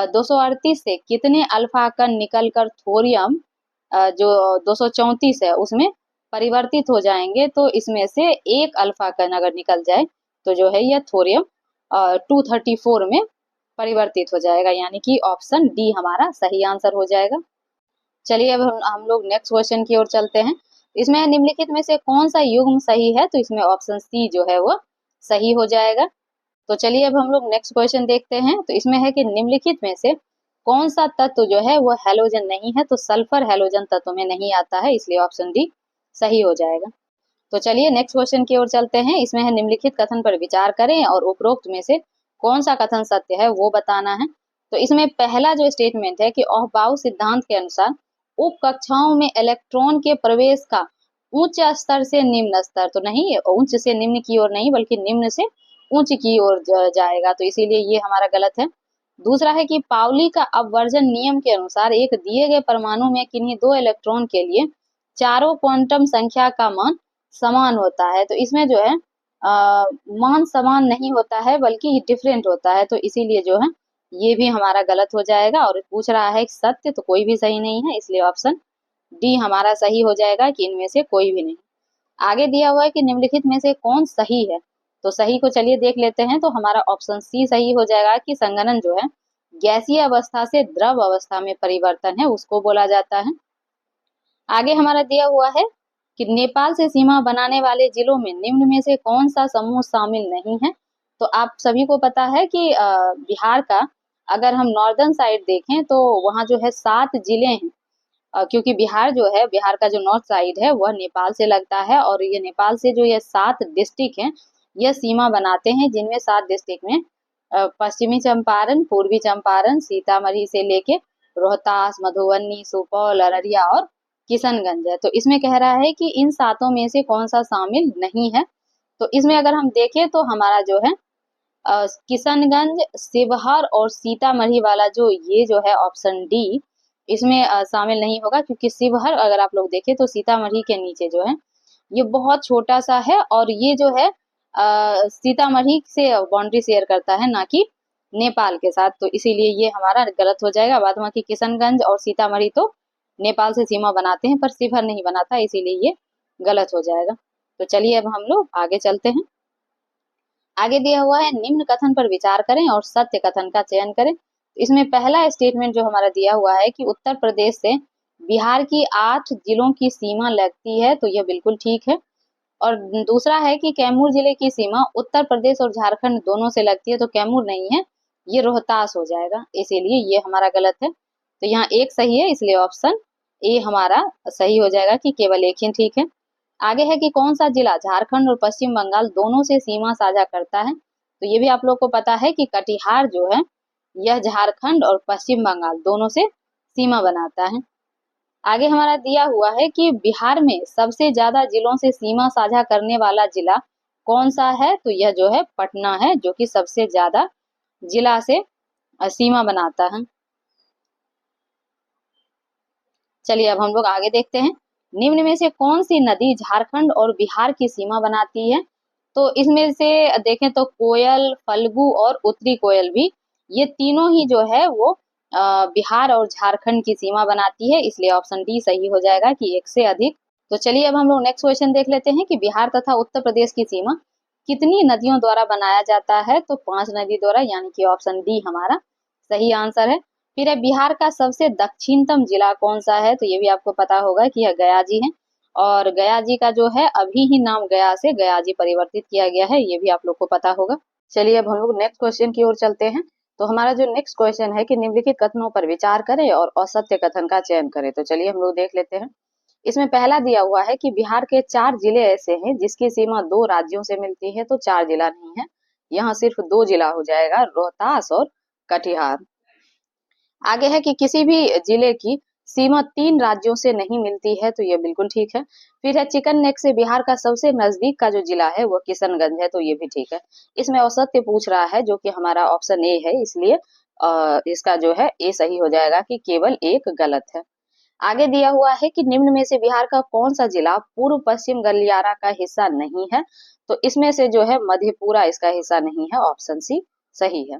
238 से कितने अल्फा कण निकलकर थोरियम जो 234 है उसमें परिवर्तित हो जाएंगे, तो इसमें से एक अल्फा कण अगर निकल जाए तो जो है यह थोरियम 234 में परिवर्तित हो जाएगा, यानी कि ऑप्शन डी हमारा सही आंसर हो जाएगा। चलिए अब हम लोग नेक्स्ट क्वेश्चन की ओर चलते हैं। इसमें निम्नलिखित में से कौन सा युग्म सही है, तो इसमें ऑप्शन सी जो है वो सही हो जाएगा। तो चलिए अब हम लोग नेक्स्ट क्वेश्चन देखते हैं। तो इसमें है कि निम्नलिखित में से कौन सा तत्व जो है वो हैलोजन नहीं है, तो सल्फर हैलोजन तत्व में नहीं आता है, इसलिए ऑप्शन डी सही हो जाएगा। तो चलिए नेक्स्ट क्वेश्चन की ओर चलते हैं। इसमें है निम्नलिखित कथन पर विचार करें और उपरोक्त में से कौन सा कथन सत्य है वो बताना है। तो इसमें पहला जो स्टेटमेंट है कि ऑहबाउ सिद्धांत के अनुसार उप कक्षाओं में इलेक्ट्रॉन के प्रवेश का उच्च स्तर से निम्न स्तर, तो नहीं उच्च से निम्न की ओर नहीं बल्कि निम्न से उच्च की ओर जाएगा, तो इसीलिए ये हमारा गलत है। दूसरा है कि पाउली का अपवर्जन नियम के अनुसार एक दिए गए परमाणु में किन्हीं दो इलेक्ट्रॉन के लिए चारों क्वांटम संख्या का मान समान होता है, तो इसमें जो है मान समान नहीं होता है बल्कि डिफरेंट होता है, तो इसीलिए जो है ये भी हमारा गलत हो जाएगा। और पूछ रहा है सत्य, तो कोई भी सही नहीं है, इसलिए ऑप्शन डी हमारा सही हो जाएगा कि इनमें से कोई भी नहीं। आगे दिया हुआ है कि निम्नलिखित में से कौन सही है, तो सही को चलिए देख लेते हैं। तो हमारा ऑप्शन सी सही हो जाएगा कि संघनन जो है गैसीय अवस्था से द्रव अवस्था में परिवर्तन है, उसको बोला जाता है। आगे हमारा दिया हुआ है कि नेपाल से सीमा बनाने वाले जिलों में निम्न में से कौन सा समूह शामिल नहीं है। तो आप सभी को पता है कि बिहार का अगर हम नॉर्दर्न साइड देखें तो वहाँ जो है 7 जिले हैं, क्योंकि बिहार जो है, बिहार का जो नॉर्थ साइड है वह नेपाल से लगता है, और ये नेपाल से जो ये 7 डिस्ट्रिक्ट हैं यह सीमा बनाते हैं, जिनमें 7 डिस्ट्रिक्ट में पश्चिमी चंपारण, पूर्वी चंपारण, सीतामढ़ी से लेके रोहतास, मधुबनी, सुपौल, अररिया और किशनगंज है। तो इसमें कह रहा है कि इन 7 में से कौन सा शामिल नहीं है। तो इसमें अगर हम देखें तो हमारा जो है किशनगंज, शिवहर और सीतामढ़ी वाला जो ये जो है ऑप्शन डी, इसमें शामिल नहीं होगा, क्योंकि शिवहर अगर आप लोग देखें तो सीतामढ़ी के नीचे जो है ये बहुत छोटा सा है, और ये जो है सीतामढ़ी से बाउंड्री शेयर करता है, ना कि नेपाल के साथ। तो इसीलिए ये हमारा गलत हो जाएगा। बाद बाकी किशनगंज और सीतामढ़ी तो नेपाल से सीमा बनाते हैं, पर शिवहर नहीं बनाता, इसीलिए ये गलत हो जाएगा। तो चलिए अब हम लोग आगे चलते हैं। आगे दिया हुआ है निम्न कथन पर विचार करें और सत्य कथन का चयन करें। इसमें पहला स्टेटमेंट जो हमारा दिया हुआ है कि उत्तर प्रदेश से बिहार की 8 जिलों की सीमा लगती है, तो यह बिल्कुल ठीक है। और दूसरा है कि कैमूर जिले की सीमा उत्तर प्रदेश और झारखंड दोनों से लगती है, तो कैमूर नहीं है, ये रोहतास हो जाएगा, इसीलिए ये हमारा गलत है। तो यहाँ एक सही है, इसलिए ऑप्शन ए हमारा सही हो जाएगा कि केवल एक ही ठीक है। आगे है कि कौन सा जिला झारखंड और पश्चिम बंगाल दोनों से सीमा साझा करता है। तो ये भी आप लोग को पता है कि कटिहार जो है यह झारखंड और पश्चिम बंगाल दोनों से सीमा बनाता है। आगे हमारा दिया हुआ है कि बिहार में सबसे ज्यादा जिलों से सीमा साझा करने वाला जिला कौन सा है। तो यह जो है पटना है, जो कि सबसे ज्यादा जिला से सीमा बनाता है। चलिए अब हम लोग आगे देखते हैं। निम्न में से कौन सी नदी झारखंड और बिहार की सीमा बनाती है। तो इसमें से देखें तो कोयल, फल्गु और उत्तरी कोयल भी, ये तीनों ही जो है वो बिहार और झारखंड की सीमा बनाती है, इसलिए ऑप्शन डी सही हो जाएगा कि एक से अधिक। तो चलिए अब हम लोग नेक्स्ट क्वेश्चन देख लेते हैं कि बिहार तथा उत्तर प्रदेश की सीमा कितनी नदियों द्वारा बनाया जाता है। तो 5 नदी द्वारा, यानी कि ऑप्शन डी हमारा सही आंसर है। फिर है बिहार का सबसे दक्षिणतम जिला कौन सा है। तो ये भी आपको पता होगा कि यह गया जी है, और गया जी का जो है अभी ही नाम गया से गया जी परिवर्तित किया गया है, ये भी आप लोग को पता होगा। चलिए अब हम लोग नेक्स्ट क्वेश्चन की ओर चलते हैं। तो हमारा जो नेक्स्ट क्वेश्चन है कि निम्नलिखित कथनों पर विचार करें और असत्य कथन का चयन करें। तो चलिए हम लोग देख लेते हैं। इसमें पहला दिया हुआ है कि बिहार के 4 जिले ऐसे हैं जिसकी सीमा 2 राज्यों से मिलती है। तो 4 जिला नहीं है, यहाँ सिर्फ 2 जिला हो जाएगा, रोहतास और कटिहार। आगे है कि किसी भी जिले की सीमा 3 राज्यों से नहीं मिलती है। तो ये बिल्कुल ठीक है। फिर है चिकन नेक से बिहार का सबसे नजदीक का जो जिला है वो किशनगंज है। तो ये भी ठीक है। इसमें असत्य पूछ रहा है, जो कि हमारा ऑप्शन ए है, इसलिए इसका जो है ए सही हो जाएगा कि केवल एक गलत है। आगे दिया हुआ है कि निम्न में से बिहार का कौन सा जिला पूर्व पश्चिम गलियारा का हिस्सा नहीं है। तो इसमें से जो है मधेपुरा इसका हिस्सा नहीं है, ऑप्शन सी सही है।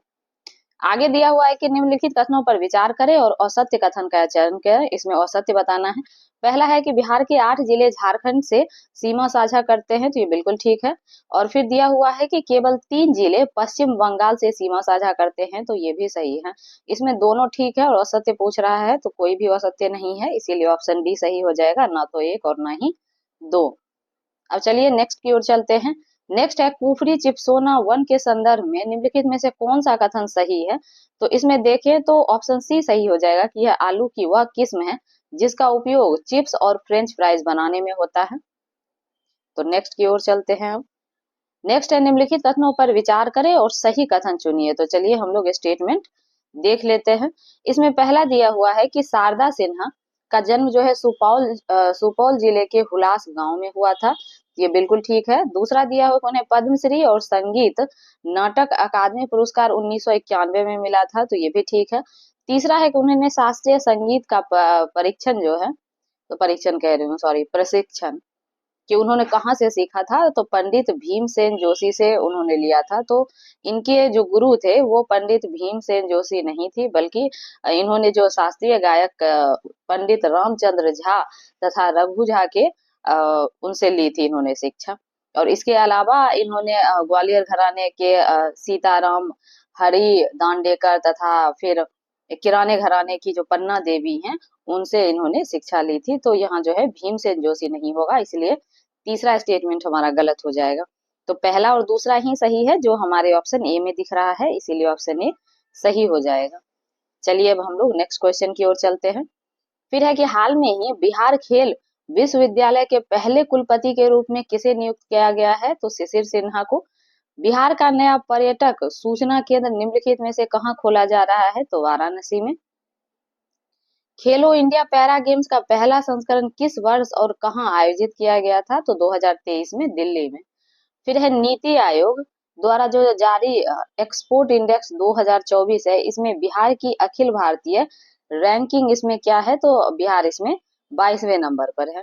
आगे दिया हुआ है कि निम्नलिखित कथनों पर विचार करें और असत्य कथन का चयन करें। इसमें असत्य बताना है। पहला है कि बिहार के 8 जिले झारखंड से सीमा साझा करते हैं। तो ये बिल्कुल ठीक है। और फिर दिया हुआ है कि केवल 3 जिले पश्चिम बंगाल से सीमा साझा करते हैं। तो ये भी सही है। इसमें दोनों ठीक है, और असत्य पूछ रहा है तो कोई भी असत्य नहीं है, इसीलिए ऑप्शन डी सही हो जाएगा, ना तो 1 और ना ही 2। अब चलिए नेक्स्ट की ओर चलते हैं। नेक्स्ट है कुफरी चिप्सोना वन के संदर्भ में निम्नलिखित में से कौन सा कथन सही है। तो इसमें देखें तो ऑप्शन सी सही हो जाएगा कि यह आलू की वह किस्म है जिसका उपयोग चिप्स और फ्रेंच फ्राइज बनाने में होता है। तो नेक्स्ट की ओर चलते हैं। अब नेक्स्ट है निम्नलिखित कथनों पर विचार करें और सही कथन चुनिए। तो चलिए हम लोग स्टेटमेंट देख लेते हैं। इसमें पहला दिया हुआ है कि शारदा सिन्हा का जन्म जो है सुपौल जिले के हुलास गांव में हुआ था। ये बिल्कुल ठीक है। दूसरा दिया हुआ उन्हें पद्मश्री और संगीत नाटक अकादमी पुरस्कार 1991 में मिला था। तो ये भी ठीक है। तीसरा है कि उन्होंने शास्त्रीय संगीत का परीक्षण जो है, तो परीक्षण कह रही हूँ, सॉरी, प्रशिक्षण कि उन्होंने कहाँ से सीखा था, तो पंडित भीमसेन जोशी से उन्होंने लिया था। तो इनके जो गुरु थे वो पंडित भीमसेन जोशी नहीं थी, बल्कि इन्होंने जो शास्त्रीय गायक पंडित रामचंद्र झा तथा रघु झा के उनसे ली थी इन्होंने शिक्षा। और इसके अलावा इन्होंने ग्वालियर घराने के सीताराम हरि दांडेकर तथा फिर किराने घराने की जो पन्ना देवी हैं उनसे इन्होंने शिक्षा ली थी। तो यहाँ जो है भीमसेन जोशी नहीं होगा, इसलिए तीसरा स्टेटमेंट हमारा गलत हो जाएगा। तो पहला और दूसरा ही सही है जो हमारे ऑप्शन ए में दिख रहा है, इसीलिए ऑप्शन ए सही हो जाएगा। चलिए अब हम लोग नेक्स्ट क्वेश्चन की ओर चलते हैं। फिर है कि हाल में ही बिहार खेल विश्वविद्यालय के पहले कुलपति के रूप में किसे नियुक्त किया गया है, तो शिशिर सिन्हा को। बिहार का नया पर्यटक सूचना केंद्र निम्नलिखित में से कहाँ खोला जा रहा है, तो वाराणसी में। खेलो इंडिया पैरा गेम्स का पहला संस्करण किस वर्ष और कहाँ आयोजित किया गया था, तो 2023 में दिल्ली में। फिर है नीति आयोग द्वारा जो जारी एक्सपोर्ट इंडेक्स 2024 है, इसमें बिहार की अखिल भारतीय रैंकिंग इसमें क्या है, तो बिहार इसमें 22वें नंबर पर है।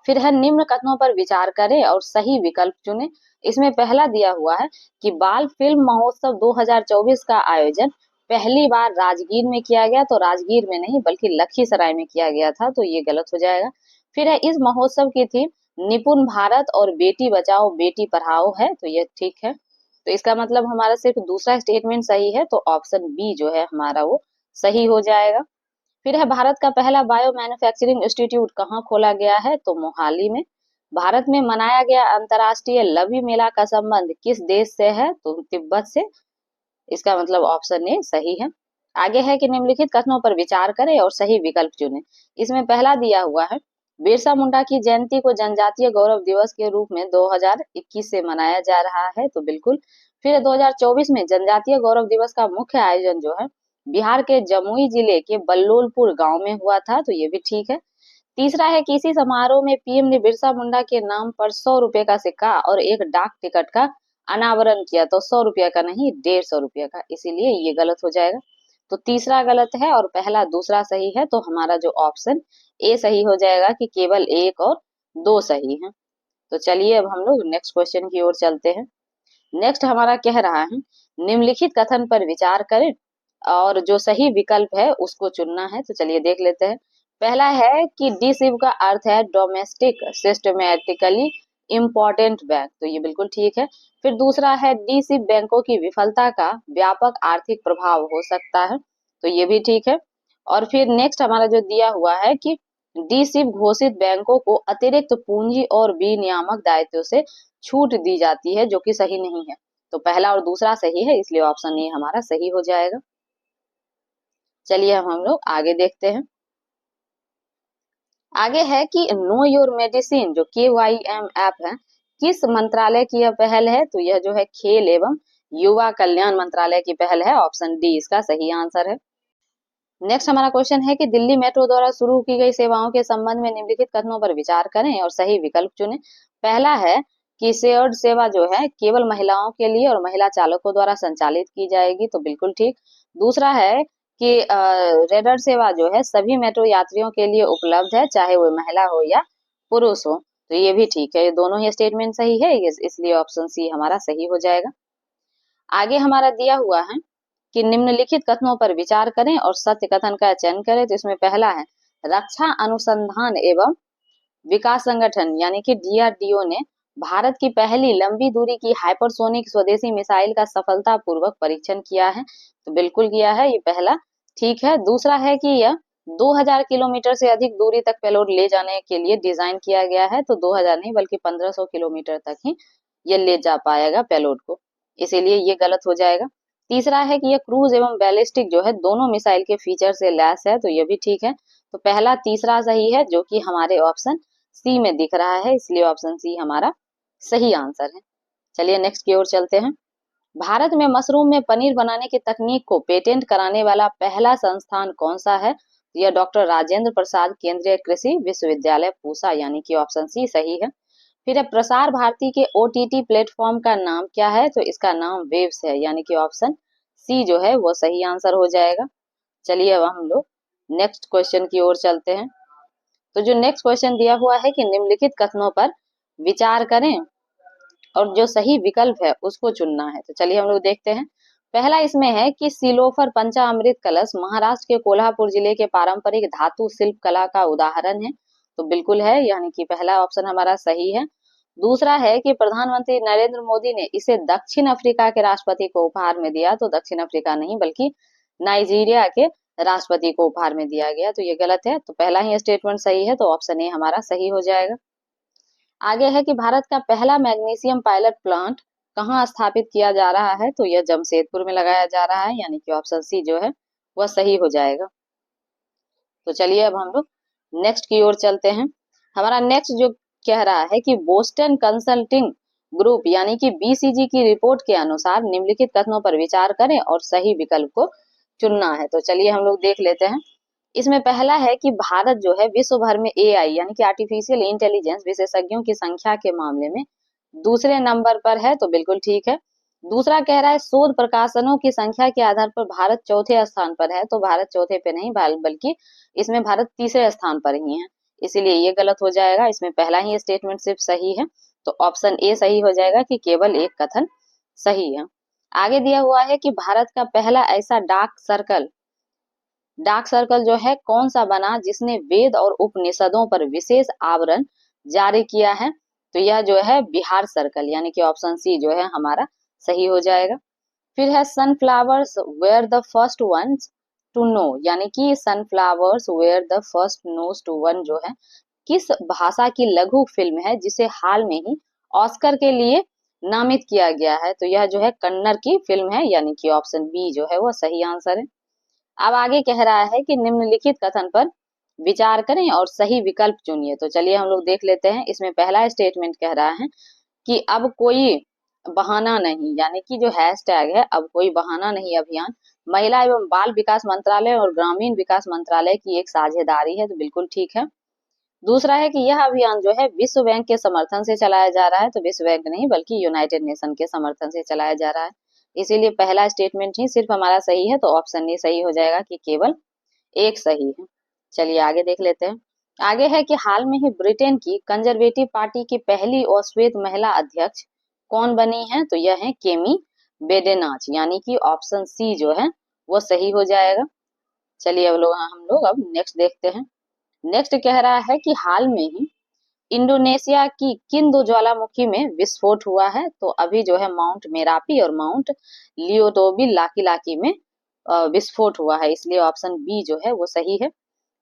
फिर है निम्न कथनों पर विचार करें और सही विकल्प चुनें। इसमें पहला दिया हुआ है कि बाल फिल्म महोत्सव 2024 का आयोजन पहली बार राजगीर में किया गया, तो राजगीर में नहीं बल्कि लखीसराय में किया गया था, तो ये गलत हो जाएगा। फिर है इस महोत्सव की थीम निपुण भारत और बेटी बचाओ बेटी पढ़ाओ है, तो ये ठीक है। तो इसका मतलब हमारा सिर्फ दूसरा स्टेटमेंट सही है, तो ऑप्शन बी जो है हमारा वो सही हो जाएगा। फिर है भारत का पहला बायो मैन्युफैक्चरिंग इंस्टीट्यूट कहाँ खोला गया है, तो मोहाली में। भारत में मनाया गया अंतर्राष्ट्रीय लवी मेला का संबंध किस देश से है, तो तिब्बत से। इसका मतलब ऑप्शन ए सही है। आगे है कि निम्नलिखित कथनों पर विचार करें और सही विकल्प चुनें। इसमें पहला दिया हुआ है बिरसा मुंडा की जयंती को जनजातीय गौरव दिवस के रूप में 2021 से मनाया जा रहा है, तो बिल्कुल। फिर 2024 में जनजातीय गौरव दिवस का मुख्य आयोजन जो है बिहार के जमुई जिले के बल्लोलपुर गांव में हुआ था, तो ये भी ठीक है। तीसरा है कि इसी समारोह में पीएम ने बिरसा मुंडा के नाम पर 100 रुपए का सिक्का और एक डाक टिकट का अनावरण किया, तो 100 रुपया का नहीं 150 रुपया का, इसीलिए ये गलत हो जाएगा। तो तीसरा गलत है और पहला दूसरा सही है, तो हमारा जो ऑप्शन ए सही हो जाएगा कि केवल एक और दो सही है। तो चलिए अब हम लोग नेक्स्ट क्वेश्चन की ओर चलते हैं। नेक्स्ट हमारा कह रहा है निम्नलिखित कथन पर विचार करें और जो सही विकल्प है उसको चुनना है, तो चलिए देख लेते हैं। पहला है कि डीसिब का अर्थ है डोमेस्टिक सिस्टमैटिकली इम्पोर्टेंट बैंक, तो ये बिल्कुल ठीक है। फिर दूसरा है डीसिब बैंकों की विफलता का व्यापक आर्थिक प्रभाव हो सकता है, तो ये भी ठीक है। और फिर नेक्स्ट हमारा जो दिया हुआ है कि डीसिब घोषित बैंकों को अतिरिक्त पूंजी और विनियामक दायित्व से छूट दी जाती है, जो कि सही नहीं है। तो पहला और दूसरा सही है, इसलिए ऑप्शन ए हमारा सही हो जाएगा। चलिए हम लोग आगे देखते हैं। आगे है कि नो योर मेडिसिन जो KYM ऐप है किस मंत्रालय की यह पहल है, तो यह जो है खेल एवं युवा कल्याण मंत्रालय की पहल है, ऑप्शन डी इसका सही आंसर है। नेक्स्ट हमारा क्वेश्चन है कि दिल्ली मेट्रो द्वारा शुरू की गई सेवाओं के संबंध में निम्नलिखित कथनों पर विचार करें और सही विकल्प चुनें। पहला है कि शेयर्ड सेवा जो है केवल महिलाओं के लिए और महिला चालकों द्वारा संचालित की जाएगी, तो बिल्कुल ठीक। दूसरा है कि रेडर सेवा जो है सभी मेट्रो यात्रियों के लिए उपलब्ध है, चाहे वो महिला हो या पुरुष हो, तो ये भी ठीक है। ये दोनों ही स्टेटमेंट सही है, इसलिए ऑप्शन सी हमारा सही हो जाएगा। आगे हमारा दिया हुआ है कि निम्नलिखित कथनों पर विचार करें और सत्य कथन का चयन करें, तो इसमें पहला है रक्षा अनुसंधान एवं विकास संगठन यानी कि DRDO ने भारत की पहली लंबी दूरी की हाइपरसोनिक स्वदेशी मिसाइल का सफलतापूर्वक परीक्षण किया है, तो बिल्कुल किया है, ये पहला ठीक है। दूसरा है कि यह 2000 किलोमीटर से अधिक दूरी तक पेलोड ले जाने के लिए डिजाइन किया गया है, तो 2000 नहीं बल्कि 1500 किलोमीटर तक ही ये ले जा पाएगा पेलोड को, इसीलिए ये गलत हो जाएगा। तीसरा है कि यह क्रूज एवं बैलिस्टिक जो है दोनों मिसाइल के फीचर से लैस है, तो ये भी ठीक है। तो पहला तीसरा सही है जो कि हमारे ऑप्शन सी में दिख रहा है, इसलिए ऑप्शन सी हमारा सही आंसर है। चलिए नेक्स्ट की ओर चलते हैं। भारत में मशरूम में पनीर बनाने की तकनीक को पेटेंट कराने वाला पहला संस्थान कौन सा है, यह डॉक्टर राजेंद्र प्रसाद केंद्रीय कृषि विश्वविद्यालय पूसा, यानी कि ऑप्शन सी सही है। फिर है प्रसार भारती के OTT प्लेटफॉर्म का नाम क्या है, तो इसका नाम वेव्स है, यानी कि ऑप्शन सी जो है वो सही आंसर हो जाएगा। चलिए अब हम लोग नेक्स्ट क्वेश्चन की ओर चलते हैं। तो जो नेक्स्ट क्वेश्चन दिया हुआ है कि निम्नलिखित कथनों पर विचार करें और जो सही विकल्प है उसको चुनना है। तो चलिए हम लोग देखते हैं। पहला इसमें है कि सिलोफर पंचामृत कलश महाराष्ट्र के कोल्हापुर जिले के पारंपरिक धातु शिल्प कला का उदाहरण है। तो बिल्कुल है, यानी कि पहला ऑप्शन हमारा सही है। दूसरा है कि प्रधानमंत्री नरेंद्र मोदी ने इसे दक्षिण अफ्रीका के राष्ट्रपति को उपहार में दिया। तो दक्षिण अफ्रीका नहीं बल्कि नाइजीरिया के राष्ट्रपति को उपहार में दिया गया। तो ये गलत है, तो पहला ही स्टेटमेंट सही है, तो ऑप्शन ए हमारा सही हो जाएगा। आगे है कि भारत का पहला मैग्नीशियम पायलट प्लांट कहाँ स्थापित किया जा रहा है। तो यह जमशेदपुर में लगाया जा रहा है, यानी कि ऑप्शन सी जो है वह सही हो जाएगा। तो चलिए अब हम लोग नेक्स्ट की ओर चलते हैं। हमारा नेक्स्ट जो कह रहा है कि बोस्टन कंसल्टिंग ग्रुप यानी कि बीसीजी की रिपोर्ट के अनुसार निम्नलिखित कथनों पर विचार करें और सही विकल्प को चुनना है। तो चलिए हम लोग देख लेते हैं। इसमें पहला है कि भारत जो है विश्व भर में एआई यानी कि आर्टिफिशियल इंटेलिजेंस विशेषज्ञों की संख्या के मामले में दूसरे नंबर पर है। तो बिल्कुल ठीक है। दूसरा कह रहा है शोध प्रकाशनों की संख्या के आधार पर भारत चौथे स्थान पर है। तो भारत चौथे पे नहीं बल्कि इसमें भारत तीसरे स्थान पर ही है, इसीलिए ये गलत हो जाएगा। इसमें पहला ही स्टेटमेंट सिर्फ सही है, तो ऑप्शन ए सही हो जाएगा कि केवल एक कथन सही है। आगे दिया हुआ है कि भारत का पहला ऐसा डाक सर्कल जो है कौन सा बना जिसने वेद और उपनिषदों पर विशेष आवरण जारी किया है। तो यह जो है बिहार सर्कल, यानी कि ऑप्शन सी जो है हमारा सही हो जाएगा। फिर है sunflowers were the first ones to know, यानी कि sunflowers were the first knows to one जो है किस भाषा की लघु फिल्म है जिसे हाल में ही ऑस्कर के लिए नामित किया गया है। तो यह जो है कन्नड़ की फिल्म है, यानी कि ऑप्शन बी जो है वो सही आंसर है। अब आगे कह रहा है कि निम्नलिखित कथन पर विचार करें और सही विकल्प चुनिए। तो चलिए हम लोग देख लेते हैं। इसमें पहला स्टेटमेंट कह रहा है कि अब कोई बहाना नहीं, यानी कि जो हैशटैग है अब कोई बहाना नहीं अभियान महिला एवं बाल विकास मंत्रालय और ग्रामीण विकास मंत्रालय की एक साझेदारी है। तो बिल्कुल ठीक है। दूसरा है कि यह अभियान जो है विश्व बैंक के समर्थन से चलाया जा रहा है। तो विश्व बैंक नहीं बल्कि यूनाइटेड नेशन के समर्थन से चलाया जा रहा है, इसीलिए पहला स्टेटमेंट ही सिर्फ हमारा सही है। तो ऑप्शन ए सही हो जाएगा कि केवल एक सही है। चलिए आगे देख लेते हैं। आगे है कि हाल में ही ब्रिटेन की कंजर्वेटिव पार्टी की पहली और श्वेत महिला अध्यक्ष कौन बनी है। तो यह है केमी बेडेनाच, यानी कि ऑप्शन सी जो है वो सही हो जाएगा। चलिए हम लोग अब नेक्स्ट देखते हैं। नेक्स्ट कह रहा है कि हाल में ही इंडोनेशिया की किन दो ज्वालामुखी में विस्फोट हुआ है। तो अभी जो है माउंट मेरापी और माउंट लियोटोबी लाकी लाकी में विस्फोट हुआ है, इसलिए ऑप्शन बी जो है वो सही है।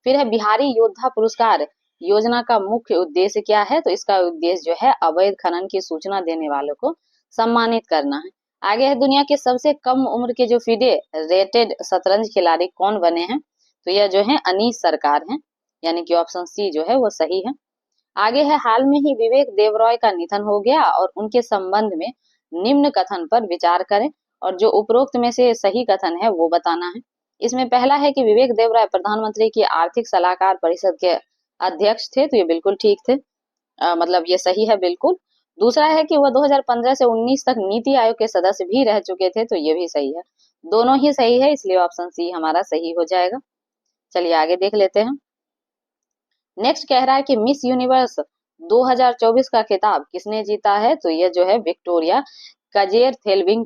फिर है बिहारी योद्धा पुरस्कार योजना का मुख्य उद्देश्य क्या है। तो इसका उद्देश्य जो है अवैध खनन की सूचना देने वालों को सम्मानित करना है। आगे है दुनिया के सबसे कम उम्र के जो फिडे रेटेड शतरंज खिलाड़ी कौन बने हैं। तो यह जो है अनीश सरकार है, यानी कि ऑप्शन सी जो है वो सही है। आगे है हाल में ही विवेक देवरॉय का निधन हो गया और उनके संबंध में निम्न कथन पर विचार करें और जो उपरोक्त में से सही कथन है वो बताना है। इसमें पहला है कि विवेक देवरॉय प्रधानमंत्री की आर्थिक सलाहकार परिषद के अध्यक्ष थे। तो ये बिल्कुल ठीक थे, मतलब ये सही है बिल्कुल। दूसरा है कि वह 2015 से 19 तक नीति आयोग के सदस्य भी रह चुके थे। तो ये भी सही है, दोनों ही सही है, इसलिए ऑप्शन सी हमारा सही हो जाएगा। चलिए आगे देख लेते हैं। नेक्स्ट कह रहा है कि मिस यूनिवर्स 2024 का खिताब किसने जीता है। तो यह जो है विक्टोरिया कजेर थेलविंग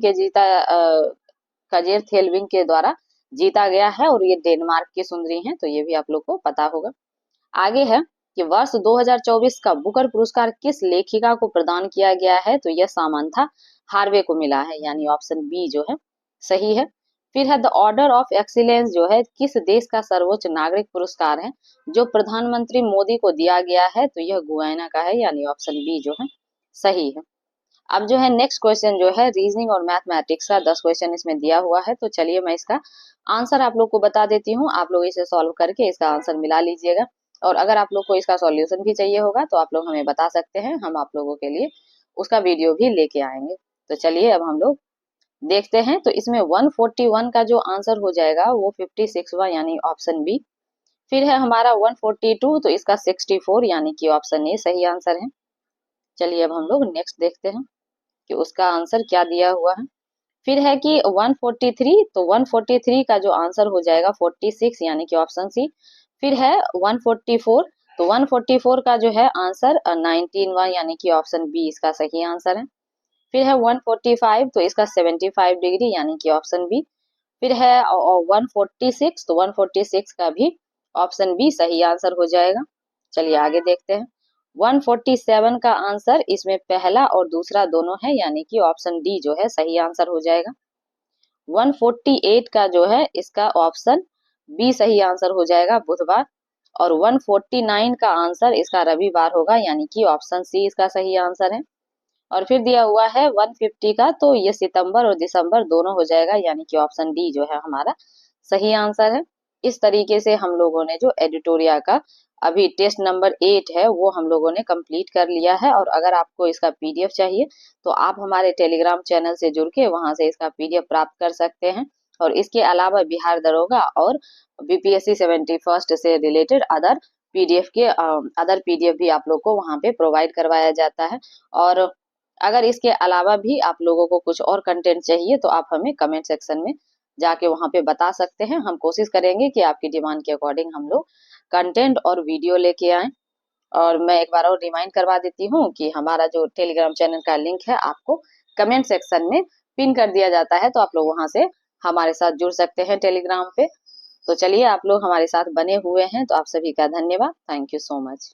के द्वारा जीता गया है और ये डेनमार्क की सुंदरी हैं। तो ये भी आप लोग को पता होगा। आगे है कि वर्ष 2024 का बुकर पुरस्कार किस लेखिका को प्रदान किया गया है। तो यह सामंथा हार्वे को मिला है, यानी ऑप्शन बी जो है सही है। फिर है द ऑर्डर ऑफ एक्सीलेंस जो है किस देश का सर्वोच्च नागरिक पुरस्कार है जो प्रधानमंत्री मोदी को दिया गया है। तो यह गुयाना का है, यानी ऑप्शन बी जो है सही है। अब जो है नेक्स्ट क्वेश्चन जो है रीजनिंग और मैथमेटिक्स का 10 क्वेश्चन इसमें दिया हुआ है। तो चलिए मैं इसका आंसर आप लोग को बता देती हूँ, आप लोग इसे सॉल्व करके इसका आंसर मिला लीजिएगा। और अगर आप लोग को इसका सॉल्यूशन भी चाहिए होगा तो आप लोग हमें बता सकते हैं, हम आप लोगों के लिए उसका वीडियो भी लेके आएंगे। तो चलिए अब हम लोग देखते हैं। तो इसमें 141 का जो आंसर हो जाएगा वो 56वां, यानी ऑप्शन बी। फिर है हमारा 142, तो इसका 64, यानी कि ऑप्शन ए सही आंसर है। चलिए अब हम लोग नेक्स्ट देखते हैं कि उसका आंसर क्या दिया हुआ है। फिर है कि 143, तो 143 का जो आंसर हो जाएगा 46, यानी कि ऑप्शन सी। फिर है 144, तो 144 का जो है आंसर 19 यानी कि ऑप्शन बी इसका सही आंसर है। फिर है 145 तो इसका 75 डिग्री यानी कि ऑप्शन बी। फिर है 146 तो 146 का भी ऑप्शन बी सही आंसर हो जाएगा। चलिए आगे देखते हैं। 147 का आंसर इसमें पहला और दूसरा दोनों है यानी कि ऑप्शन डी जो है सही आंसर हो जाएगा। 148 का जो है इसका ऑप्शन बी सही आंसर हो जाएगा बुधवार। और 149 का आंसर इसका रविवार होगा यानी कि ऑप्शन सी इसका सही आंसर है। और फिर दिया हुआ है 150 का तो ये सितंबर और दिसंबर दोनों हो जाएगा यानी कि ऑप्शन डी जो है हमारा सही आंसर है। इस तरीके से हम लोगों ने जो एडिटोरिया का अभी टेस्ट नंबर 8 है वो हम लोगों ने कंप्लीट कर लिया है। और अगर आपको इसका पीडीएफ चाहिए तो आप हमारे टेलीग्राम चैनल से जुड़ के वहां से इसका पीडीएफ प्राप्त कर सकते हैं। और इसके अलावा बिहार दरोगा और बीपीएससी 71 से रिलेटेड अदर पीडीएफ भी आप लोग को वहां पे प्रोवाइड करवाया जाता है। और अगर इसके अलावा भी आप लोगों को कुछ और कंटेंट चाहिए तो आप हमें कमेंट सेक्शन में जाके वहां पे बता सकते हैं। हम कोशिश करेंगे कि आपकी डिमांड के अकॉर्डिंग हम लोग कंटेंट और वीडियो लेके आए। और मैं एक बार और रिमाइंड करवा देती हूँ कि हमारा जो टेलीग्राम चैनल का लिंक है आपको कमेंट सेक्शन में पिन कर दिया जाता है, तो आप लोग वहां से हमारे साथ जुड़ सकते हैं टेलीग्राम पे। तो चलिए आप लोग हमारे साथ बने हुए हैं तो आप सभी का धन्यवाद। Thank you so much.